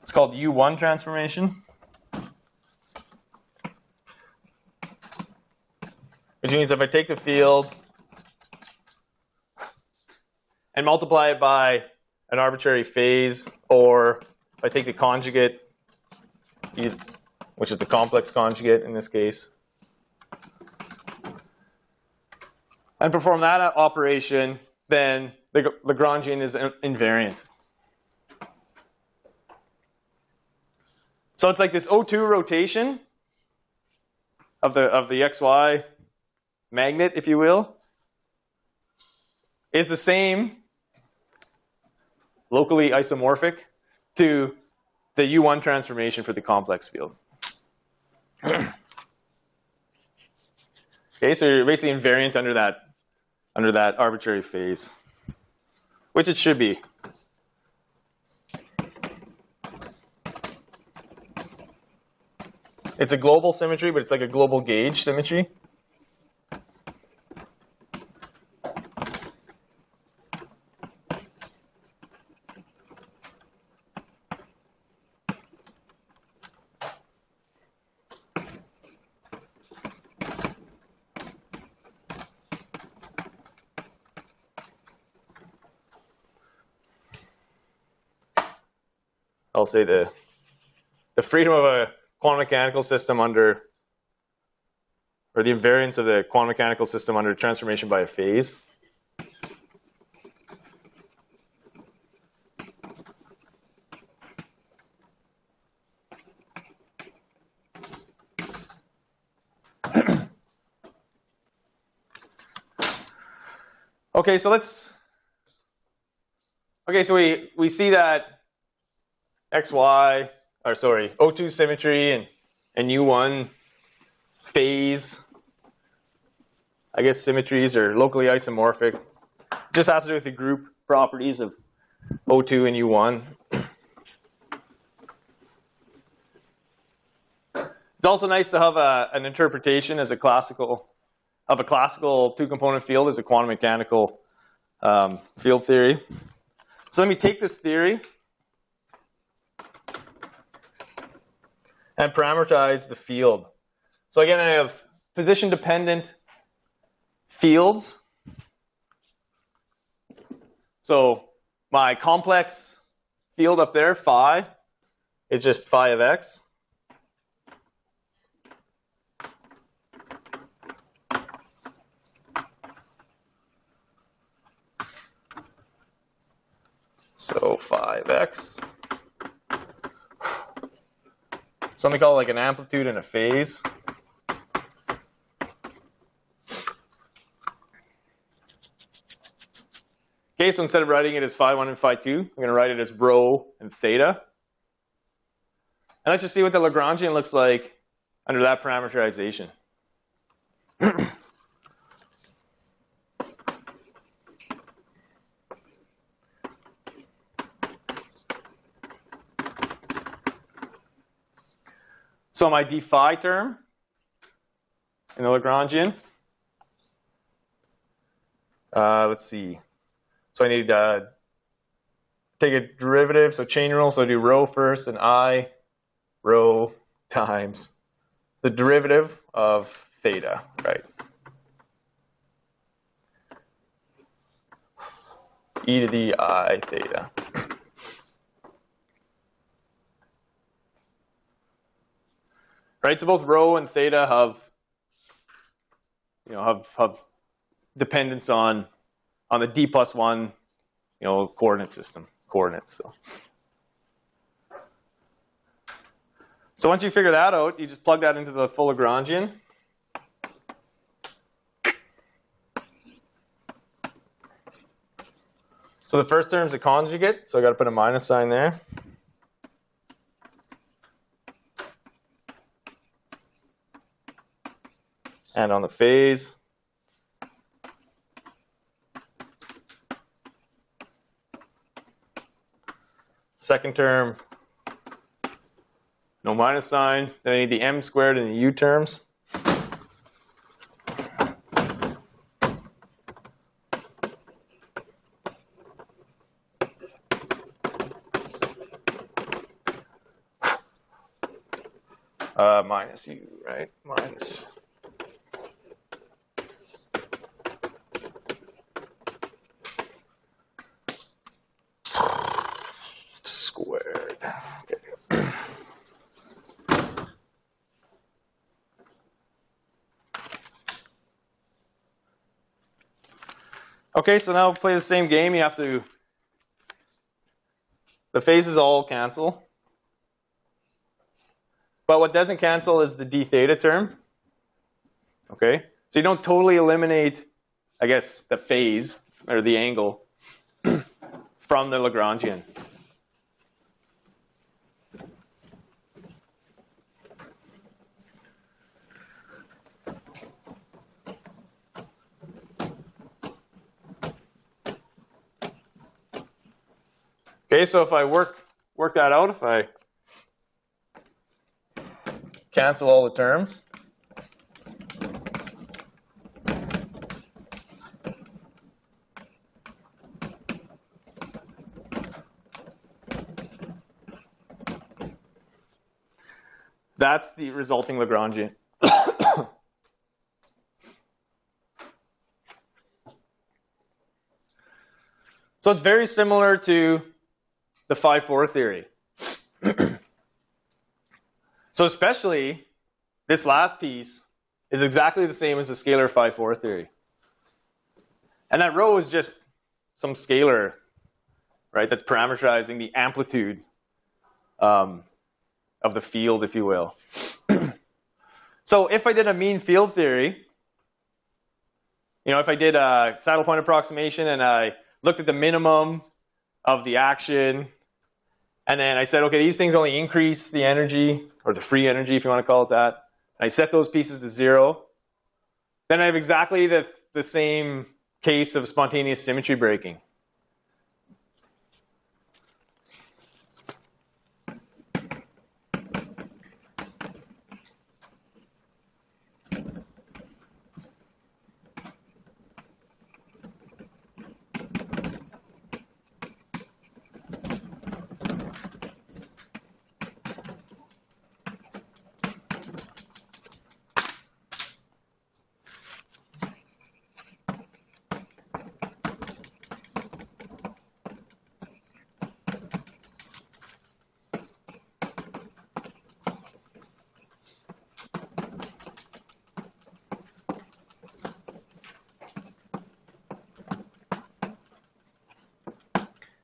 It's called U1 transformation, which means if I take the field and multiply it by an arbitrary phase, or if I take the conjugate, which is the complex conjugate in this case, and perform that operation, then the Lagrangian is invariant. So it's like this O2 rotation of the XY magnet, if you will, is the same locally isomorphic to the U1 transformation for the complex field. Okay, so you're basically invariant under that arbitrary phase, which it should be. It's a global symmetry, but it's like a global gauge symmetry. I'll say the freedom of a quantum mechanical system under, or the invariance of the quantum mechanical system under transformation by a phase. Okay, so we see that XY, or sorry, O2 symmetry and U1 phase, I guess symmetries are locally isomorphic. Just has to do with the group properties of O2 and U1. It's also nice to have an interpretation as a classical two-component field as a quantum mechanical field theory. So let me take this theory and parameterize the field. So again, I have position-dependent fields. So my complex field up there, phi, is just phi of x. So phi of x. So let me call it like an amplitude and a phase. Okay, so instead of writing it as phi1 and phi2, I'm going to write it as rho and theta. And let's just see what the Lagrangian looks like under that parameterization. So my d phi term in the Lagrangian, let's see. So I need to take a derivative, so chain rule. So I do rho first, and I rho times the derivative of theta, right? E to the I theta. Right, so both rho and theta have dependence on the d plus 1, coordinate system, coordinates. So once you figure that out, you just plug that into the full Lagrangian. So the first term's a conjugate, so I got to put a minus sign there. And on the phase, second term, no minus sign. Then I need the m squared and the u terms. Minus u, right? Minus. Squared. Okay. Okay, so now play the same game. You have to, the phases all cancel. But what doesn't cancel is the d theta term. Okay, so you don't totally eliminate, I guess, the phase or the angle from the Lagrangian. Okay, so if I work that out, if I cancel all the terms, that's the resulting Lagrangian. So it's very similar to the phi-4 theory. So especially this last piece is exactly the same as the scalar phi-4 theory. And that rho is just some scalar, right, that's parameterizing the amplitude of the field, if you will. So if I did a mean field theory, if I did a saddle point approximation and I looked at the minimum of the action, and then I said, okay, these things only increase the energy, or the free energy, if you want to call it that. And I set those pieces to 0. Then I have exactly the same case of spontaneous symmetry breaking.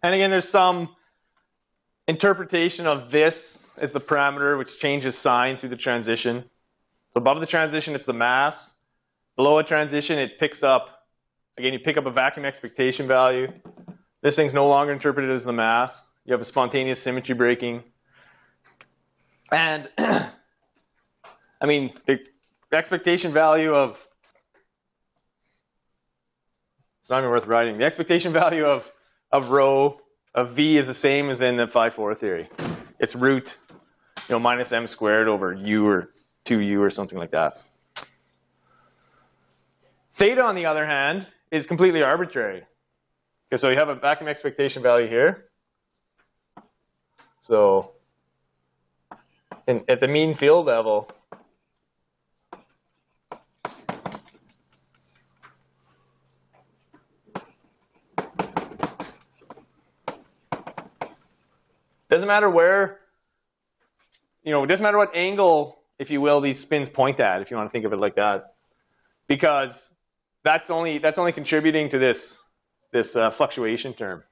And again, there's some interpretation of this as the parameter which changes sign through the transition. So above the transition, it's the mass. Below a transition, it picks up, again, you pick up a vacuum expectation value. This thing's no longer interpreted as the mass. You have a spontaneous symmetry breaking. And, I mean, the expectation value of, it's not even worth writing. The expectation value of rho of v is the same as in the phi-4 theory. It's root, minus m squared over u or 2u or something like that. Theta, on the other hand, is completely arbitrary. Okay, so you have a vacuum expectation value here. So at the mean field level, doesn't matter where, it doesn't matter what angle, if you will, these spins point at, if you want to think of it like that, because that's only contributing to this fluctuation term.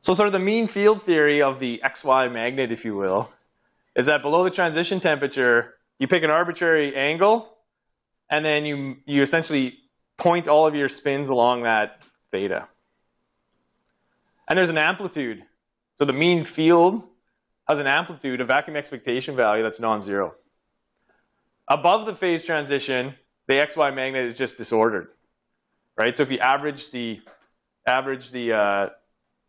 So sort of the mean field theory of the XY magnet, if you will, is that below the transition temperature, you pick an arbitrary angle, and then you essentially point all of your spins along that theta. And there's an amplitude. So the mean field has an amplitude, a vacuum expectation value that's non-zero. Above the phase transition, the XY magnet is just disordered, right? So if you average the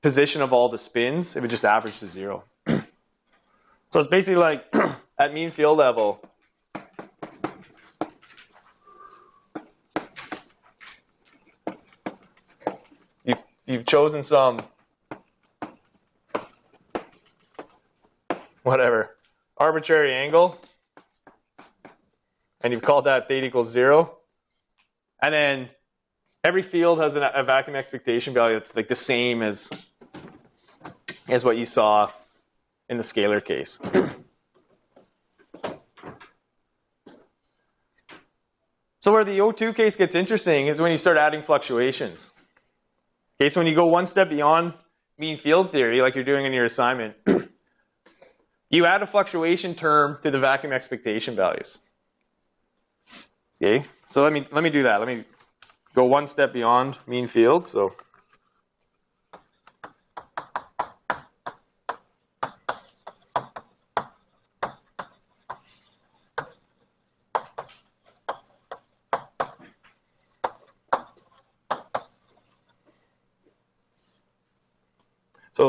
position of all the spins, it would just average to 0. So it's basically like at mean field level, you've chosen some arbitrary angle, and you've called that theta equals 0, and then every field has a vacuum expectation value that's like the same as what you saw in the scalar case. So where the O2 case gets interesting is when you start adding fluctuations. Okay, so when you go one step beyond mean field theory, like you're doing in your assignment, you add a fluctuation term to the vacuum expectation values. Okay, so let me do that. Let me go one step beyond mean field. So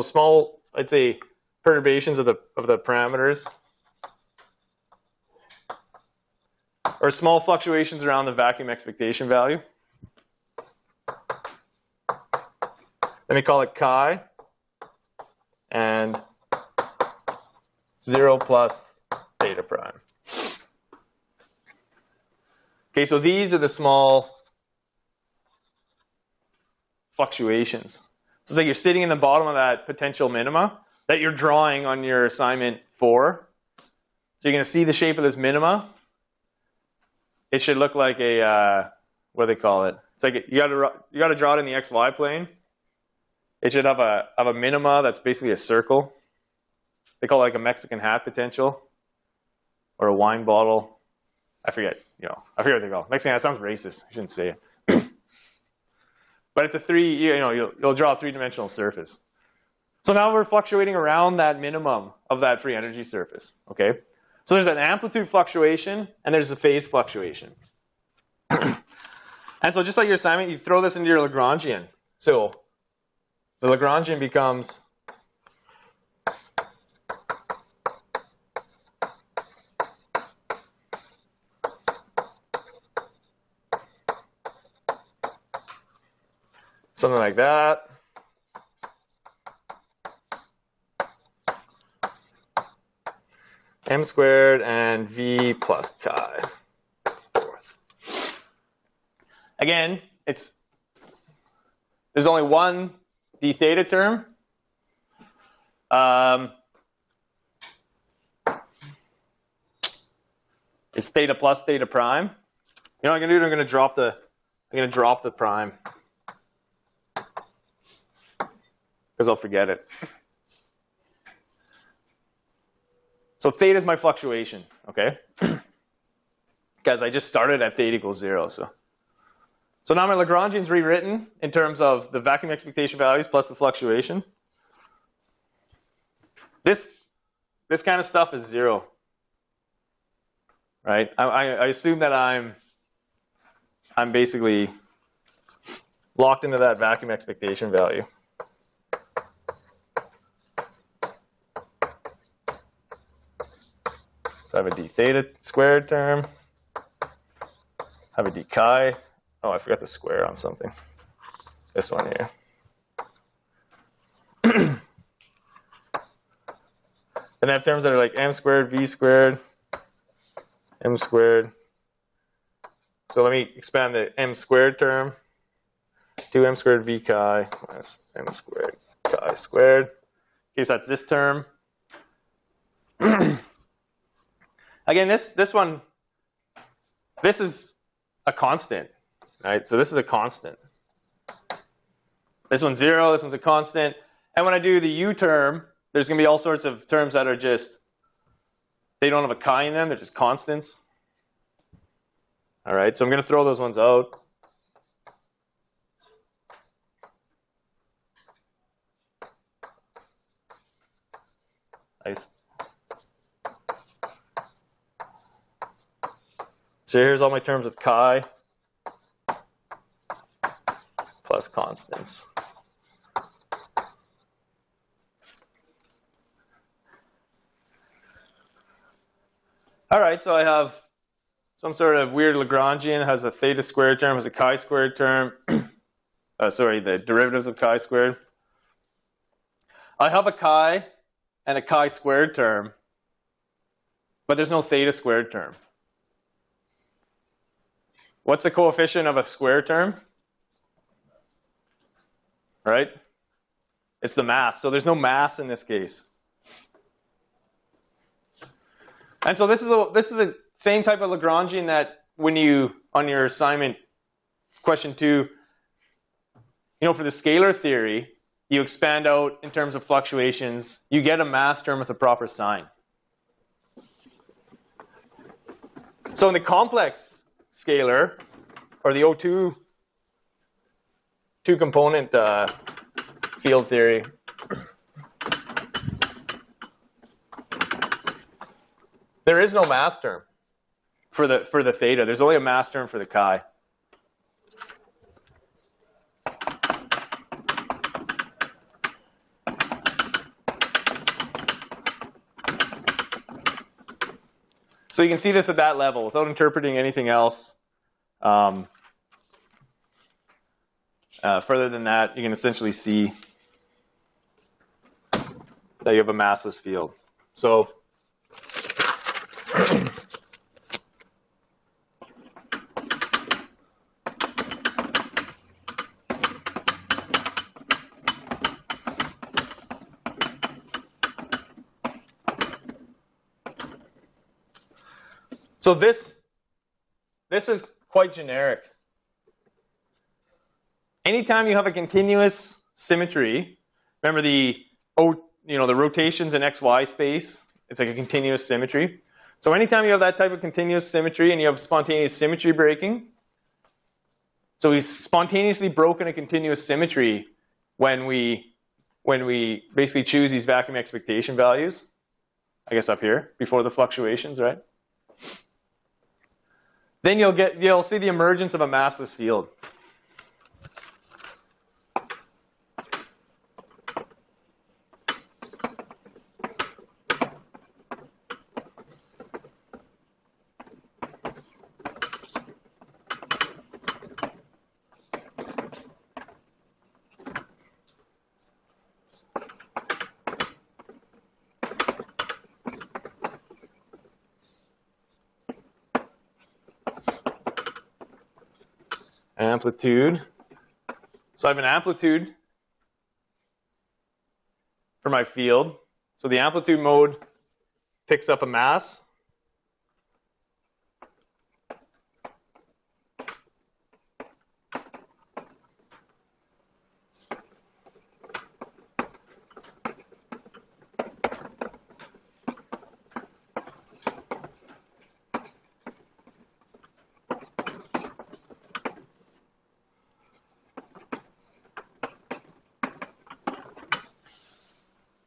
small, I'd say, perturbations of the parameters, or small fluctuations around the vacuum expectation value. Let me call it chi, and 0 plus theta prime. Okay, so these are the small fluctuations. So it's like you're sitting in the bottom of that potential minima that you're drawing on your assignment 4. So you're going to see the shape of this minima. It should look like a, what do they call it? It's like you got to draw it in the XY plane. It should have a minima that's basically a circle. They call it like a Mexican hat potential, or a wine bottle. I forget what they call it. Mexican hat sounds racist. I shouldn't say it. But it's a you'll draw a 3-dimensional surface. So now we're fluctuating around that minimum of that free energy surface, okay? So there's an amplitude fluctuation, and there's a phase fluctuation. And so just like your assignment, you throw this into your Lagrangian. So the Lagrangian becomes something like that. M squared and V plus chi. Again, there's only one d theta term. It's theta plus theta prime. You know what I'm gonna do? I'm gonna drop the prime, because I'll forget it. So theta is my fluctuation, okay? Because I just started at theta equals 0. So now my Lagrangian's rewritten in terms of the vacuum expectation values plus the fluctuation. This kind of stuff is 0, right? I assume that I'm basically locked into that vacuum expectation value. So I have a d theta squared term. I have a d chi. Oh, I forgot the square on something. This one here. And I have terms that are like m squared, v squared, m squared, So let me expand the m squared term. 2m squared v chi minus m squared chi squared. Okay, so that's this term. Again, this one, this is a constant, right? So this is a constant. This one's 0, this one's a constant. And when I do the u term, there's going to be all sorts of terms that are just, they don't have a chi in them, they're just constants. All right, so I'm going to throw those ones out. Nice. So here's all my terms of chi plus constants. All right, so I have some sort of weird Lagrangian, has a theta squared term, has a chi squared term. Sorry, the derivatives of chi squared. I have a chi and a chi squared term, but there's no theta squared term. What's the coefficient of a square term? Right? It's the mass. So there's no mass in this case. And so this is the same type of Lagrangian that when you, on your assignment, question 2, for the scalar theory, you expand out in terms of fluctuations, you get a mass term with a proper sign. So in the complex scalar, or the O2 two-component field theory, there is no mass term for the theta. There's only a mass term for the chi. So you can see this at that level without interpreting anything else. Further than that, you can essentially see that you have a massless field. So this is quite generic. Anytime you have a continuous symmetry, remember the rotations in XY space, it's like a continuous symmetry. So anytime you have that type of continuous symmetry and you have spontaneous symmetry breaking, so we spontaneously broken a continuous symmetry when we basically choose these vacuum expectation values, I guess up here, before the fluctuations, right? Then you'll see the emergence of a massless field. Amplitude. So I have an amplitude for my field. So the amplitude mode picks up a mass.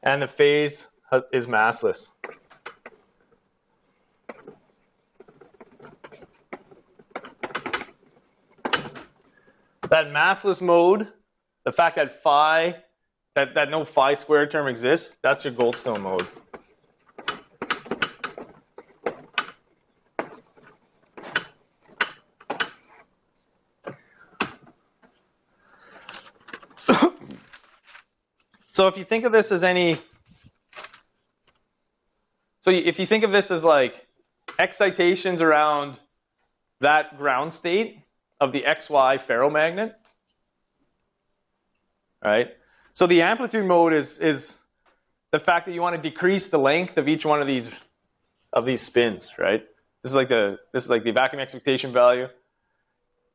And the phase is massless. That massless mode, the fact that that no phi squared term exists, that's your Goldstone mode. So if you think of this as if you think of this as like excitations around that ground state of the XY ferromagnet. Right? So the amplitude mode is the fact that you want to decrease the length of each one of these spins, right? This is like the vacuum expectation value.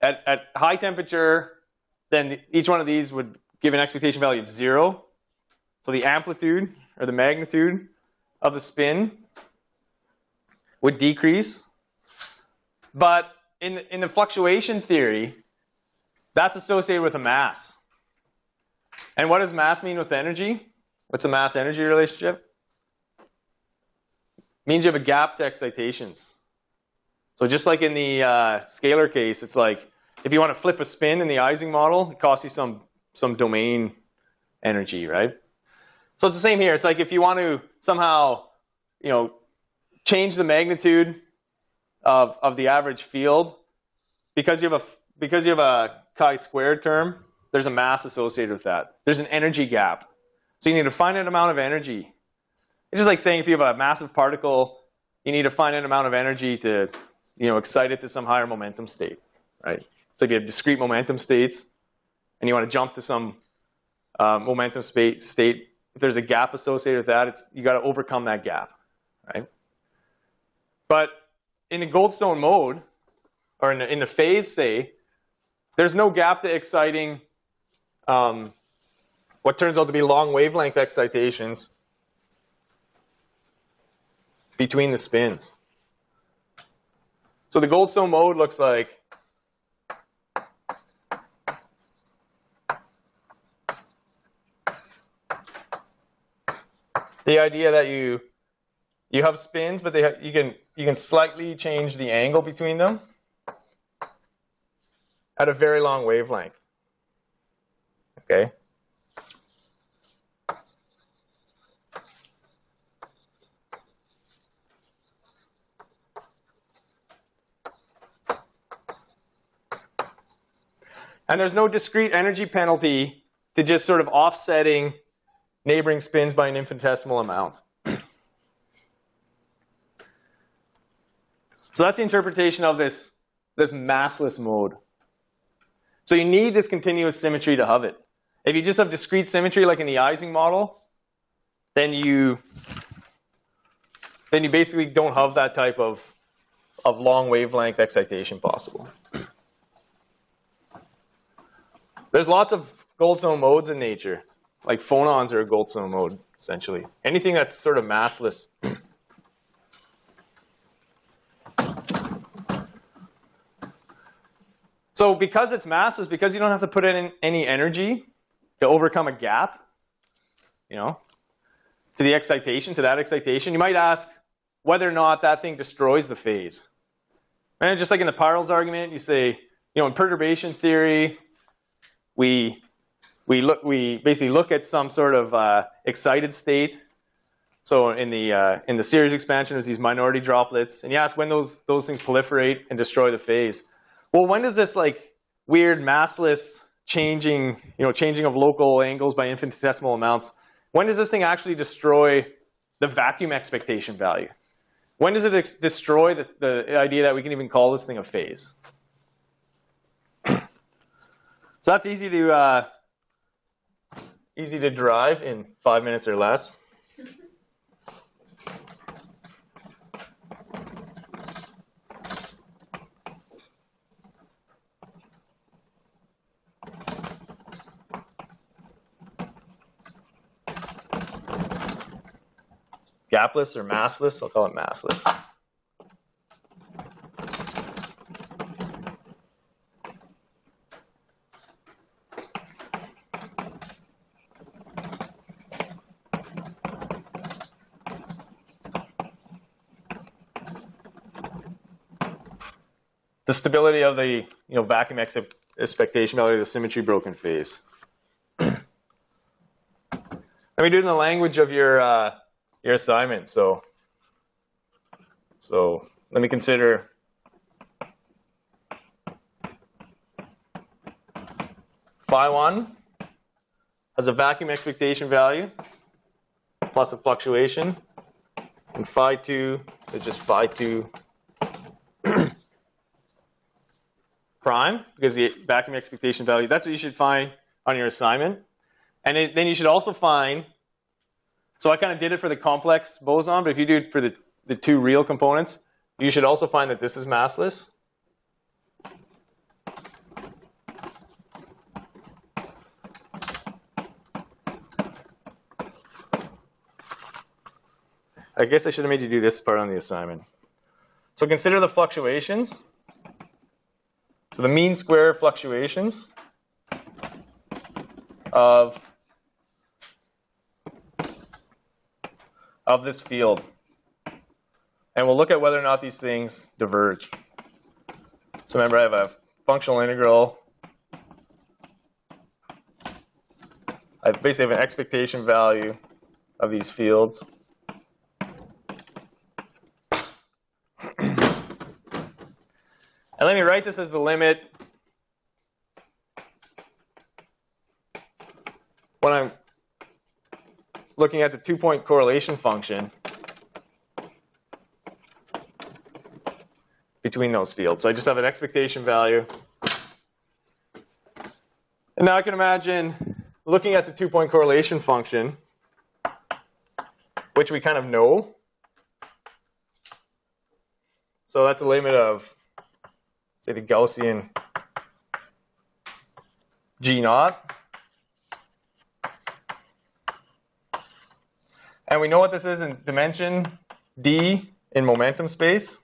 At high temperature, then each one of these would give an expectation value of 0. So the amplitude or the magnitude of the spin would decrease. But in the fluctuation theory, that's associated with a mass. And what does mass mean with energy? What's a mass-energy relationship? It means you have a gap to excitations. So just like in the scalar case, it's like if you want to flip a spin in the Ising model, it costs you some domain energy, right? So it's the same here. It's like if you want to somehow, change the magnitude of the average field, because you have a chi-squared term, there's a mass associated with that. There's an energy gap. So you need a finite amount of energy. It's just like saying if you have a massive particle, you need a finite amount of energy to, excite it to some higher momentum state, right? So if you have discrete momentum states and you want to jump to some momentum state, if there's a gap associated with that, you got to overcome that gap, right? But in the Goldstone mode, or in the phase, say, there's no gap to exciting what turns out to be long wavelength excitations between the spins. So the Goldstone mode looks like the idea that you have spins, but you can slightly change the angle between them at a very long wavelength. Okay. And there's no discrete energy penalty to just sort of offsetting neighboring spins by an infinitesimal amount. So that's the interpretation of this massless mode. So you need this continuous symmetry to have it. If you just have discrete symmetry like in the Ising model, then you basically don't have that type of long wavelength excitation possible. There's lots of Goldstone modes in nature. Like phonons are a Goldstone mode, essentially. Anything that's sort of massless. So because it's massless, because you don't have to put in any energy to overcome a gap, to that excitation, you might ask whether or not that thing destroys the phase. And just like in the Peierls argument, you say, in perturbation theory, we basically look at some sort of excited state. So in the series expansion, there's these minority droplets, and you ask when those things proliferate and destroy the phase. Well, when does this like weird massless changing of local angles by infinitesimal amounts, when does this thing actually destroy the vacuum expectation value? When does it destroy the idea that we can even call this thing a phase? So that's easy to derive in 5 minutes or less. Gapless or massless? I'll call it massless. The stability of the vacuum expectation value of the symmetry broken phase. Let me do it in the language of your assignment. So let me consider phi1 has a vacuum expectation value plus a fluctuation, and phi2 is just phi2 prime, because the vacuum expectation value, that's what you should find on your assignment. And then you should also find, so I kind of did it for the complex boson, but if you do it for the two real components, you should also find that this is massless. I guess I should have made you do this part on the assignment. So consider the fluctuations. So the mean square fluctuations of this field. And we'll look at whether or not these things diverge. So remember, I have a functional integral. I basically have an expectation value of these fields. And let me write this as the limit when I'm looking at the two-point correlation function between those fields. So I just have an expectation value. And now I can imagine looking at the two-point correlation function, which we kind of know. So that's a limit of, say, the Gaussian G naught. And we know what this is in dimension d in momentum space.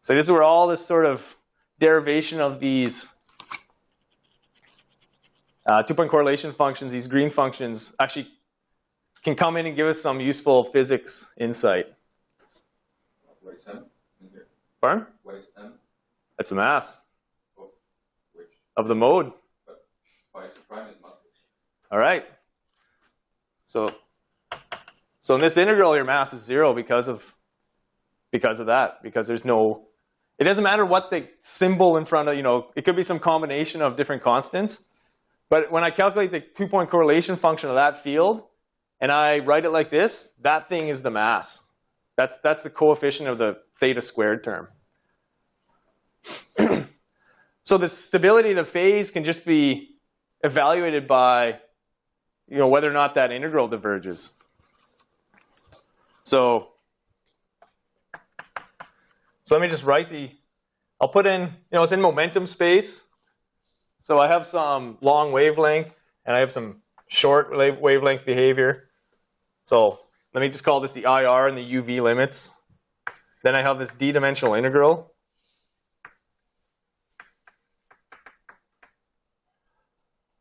So this is where all this sort of derivation of these two-point correlation functions, these green functions, actually can come in and give us some useful physics insight. What is M in here? Pardon? What is M? That's the mass Which? of the mode. But phi prime is massless. All right. So in this integral, your mass is 0 because of that. Because there's no, it doesn't matter what the symbol in front of, it could be some combination of different constants. But when I calculate the two-point correlation function of that field, and I write it like this, that thing is the mass. That's the coefficient of the theta squared term. So the stability of the phase can just be evaluated by, whether or not that integral diverges. So let me just write I'll put in, it's in momentum space. So I have some long wavelength, and I have some short wavelength behavior. So let me just call this the IR and the UV limits. Then I have this d-dimensional integral.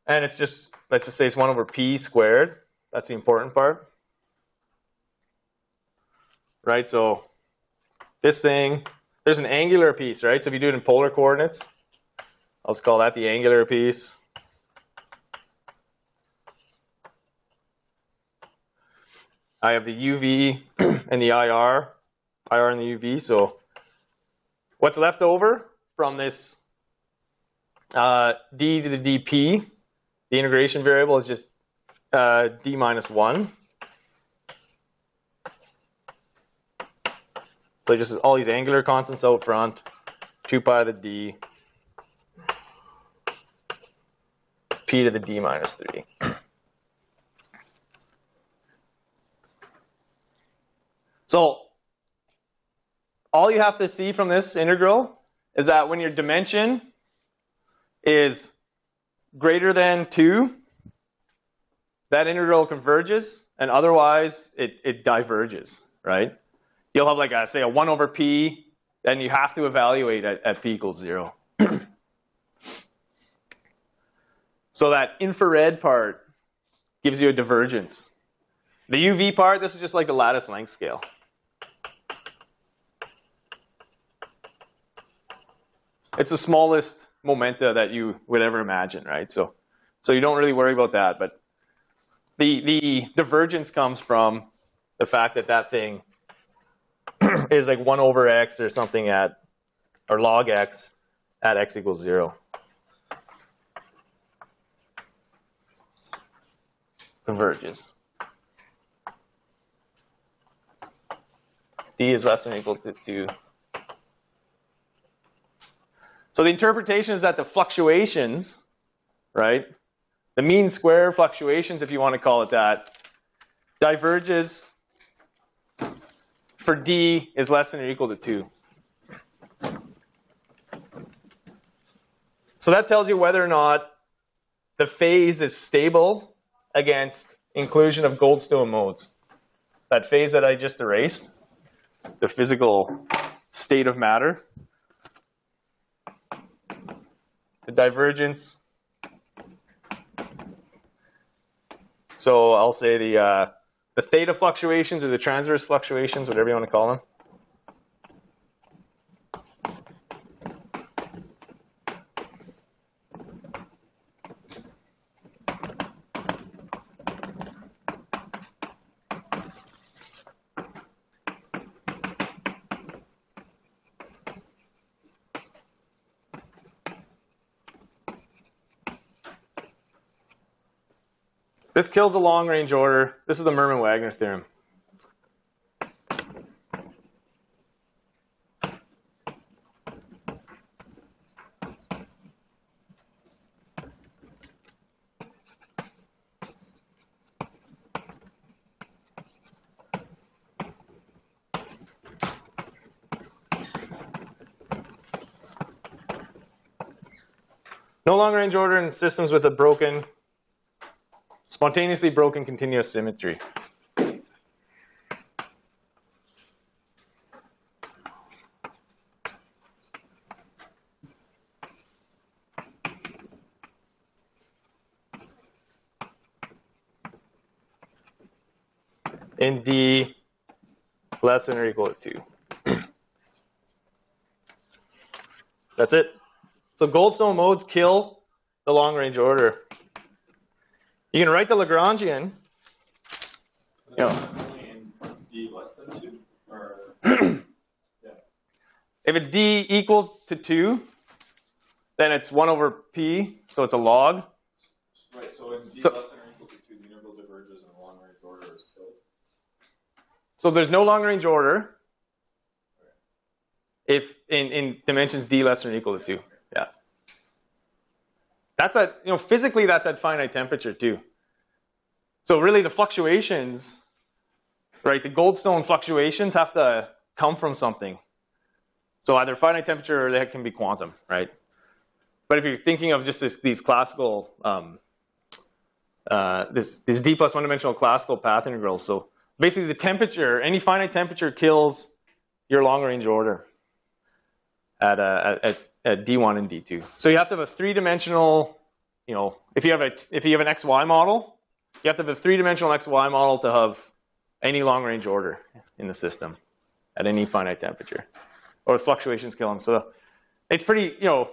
And it's just, let's just say it's 1 over p squared. That's the important part. Right, so this thing, there's an angular piece, right? So if you do it in polar coordinates, I'll just call that the angular piece. I have the UV and the IR and the UV. So what's left over from this d to the dp, the integration variable is just d minus 1. So just all these angular constants out front, 2 pi to the d, p to the d minus 3. So all you have to see from this integral is that when your dimension is greater than 2, that integral converges, and otherwise it diverges, right? You'll have like say a 1 over p, then you have to evaluate at p equals 0. So that infrared part gives you a divergence. The UV part, this is just like the lattice length scale. It's the smallest momenta that you would ever imagine, right? So you don't really worry about that. But the divergence comes from the fact that thing is like 1 over x or something or log x at x equals 0. Converges. D is less than or equal to 2. So the interpretation is that the fluctuations, right, the mean square fluctuations, if you want to call it that, diverges for D is less than or equal to 2. So that tells you whether or not the phase is stable against inclusion of Goldstone modes. That phase that I just erased, the physical state of matter, the divergence. So I'll say the theta fluctuations or the transverse fluctuations, whatever you want to call them. This kills the long-range order. This is the Mermin-Wagner theorem. No long-range order in systems with a spontaneously broken continuous symmetry. In D less than or equal to 2. That's it. So Goldstone modes kill the long-range order. You can write the Lagrangian. You know, only in D less than 2? Or, yeah. If it's D equals to 2, then it's 1 over P, so it's a log. Right, so in D So, less than or equal to 2, the integral diverges and the long-range order is killed. so there's no long-range order if in dimensions D less than or equal to 2. Yeah. That's at, physically that's at finite temperature too. So really the fluctuations, right, the Goldstone fluctuations have to come from something. So either finite temperature or they can be quantum, right? But if you're thinking of just these classical, this D plus one-dimensional classical path integrals, so basically the temperature, any finite temperature kills your long-range order at D1 and D2. So you have to have a three-dimensional, if you have an XY model, you have to have a three-dimensional XY model to have any long-range order in the system at any finite temperature, or the fluctuations kill them. So it's pretty, you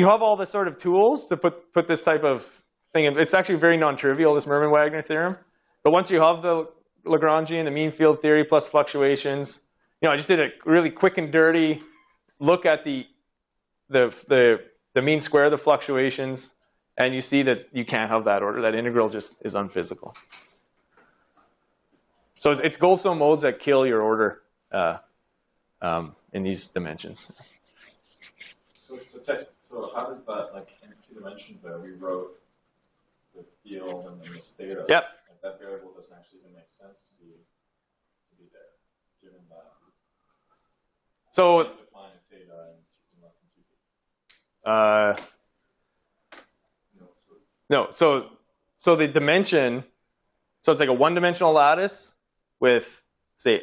have all the sort of tools to put this type of thing in. It's actually very non-trivial, this Mermin-Wagner theorem. But once you have the Lagrangian, the mean field theory plus fluctuations, I just did a really quick and dirty look at the mean square of the fluctuations, and you see that you can't have that order. That integral just is unphysical. So it's Goldstone modes that kill your order in these dimensions. So how does that, like in 2 dimensions there, we wrote the field and then the theta. Yep. Like that variable doesn't actually even make sense to be there, given that. So Define theta in less than 2. no. So the dimension. So it's like a one-dimensional lattice with say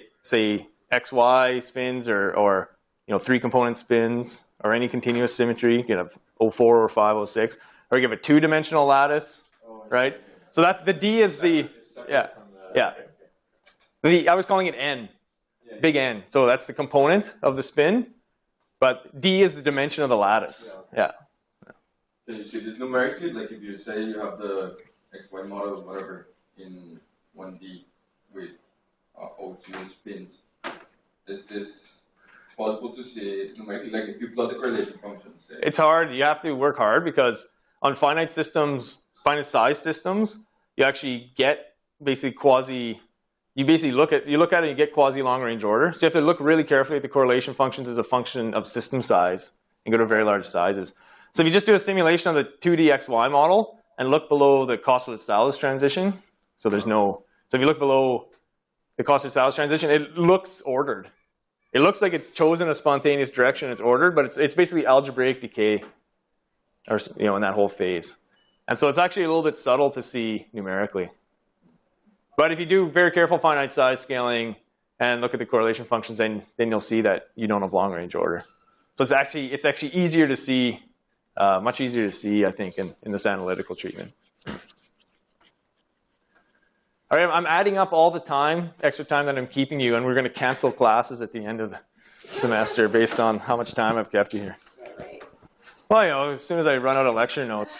XY spins or 3-component spins or any continuous symmetry. You can have 04 or 5, 06, or you have a 2-dimensional lattice, right? So that the D is the I was calling it N. Big N. So that's the component of the spin, but D is the dimension of the lattice. Yeah. Can you see this numerically? Like if you say you have the XY model or whatever in 1D with O2 spins, is this possible to see numerically? Like if you plot the correlation function, say. It's hard. You have to work hard because on finite systems, finite size systems, you actually get basically quasi you basically look at it and you get quasi-long range order. So you have to look really carefully at the correlation functions as a function of system size and go to very large sizes. So if you just do a simulation of the 2D XY model and look below the Kosterlitz-Salas transition, so if you look below the Kosterlitz-Salas transition, it looks ordered. It looks like it's chosen a spontaneous direction, it's ordered, but it's basically algebraic decay, or in that whole phase. And so it's actually a little bit subtle to see numerically. But if you do very careful finite size scaling and look at the correlation functions, then you'll see that you don't have long range order. So it's actually easier to see, much easier to see, I think, in this analytical treatment. All right, I'm adding up all the time, extra time that I'm keeping you, and we're going to cancel classes at the end of the semester based on how much time I've kept you here. Well, as soon as I run out of lecture notes.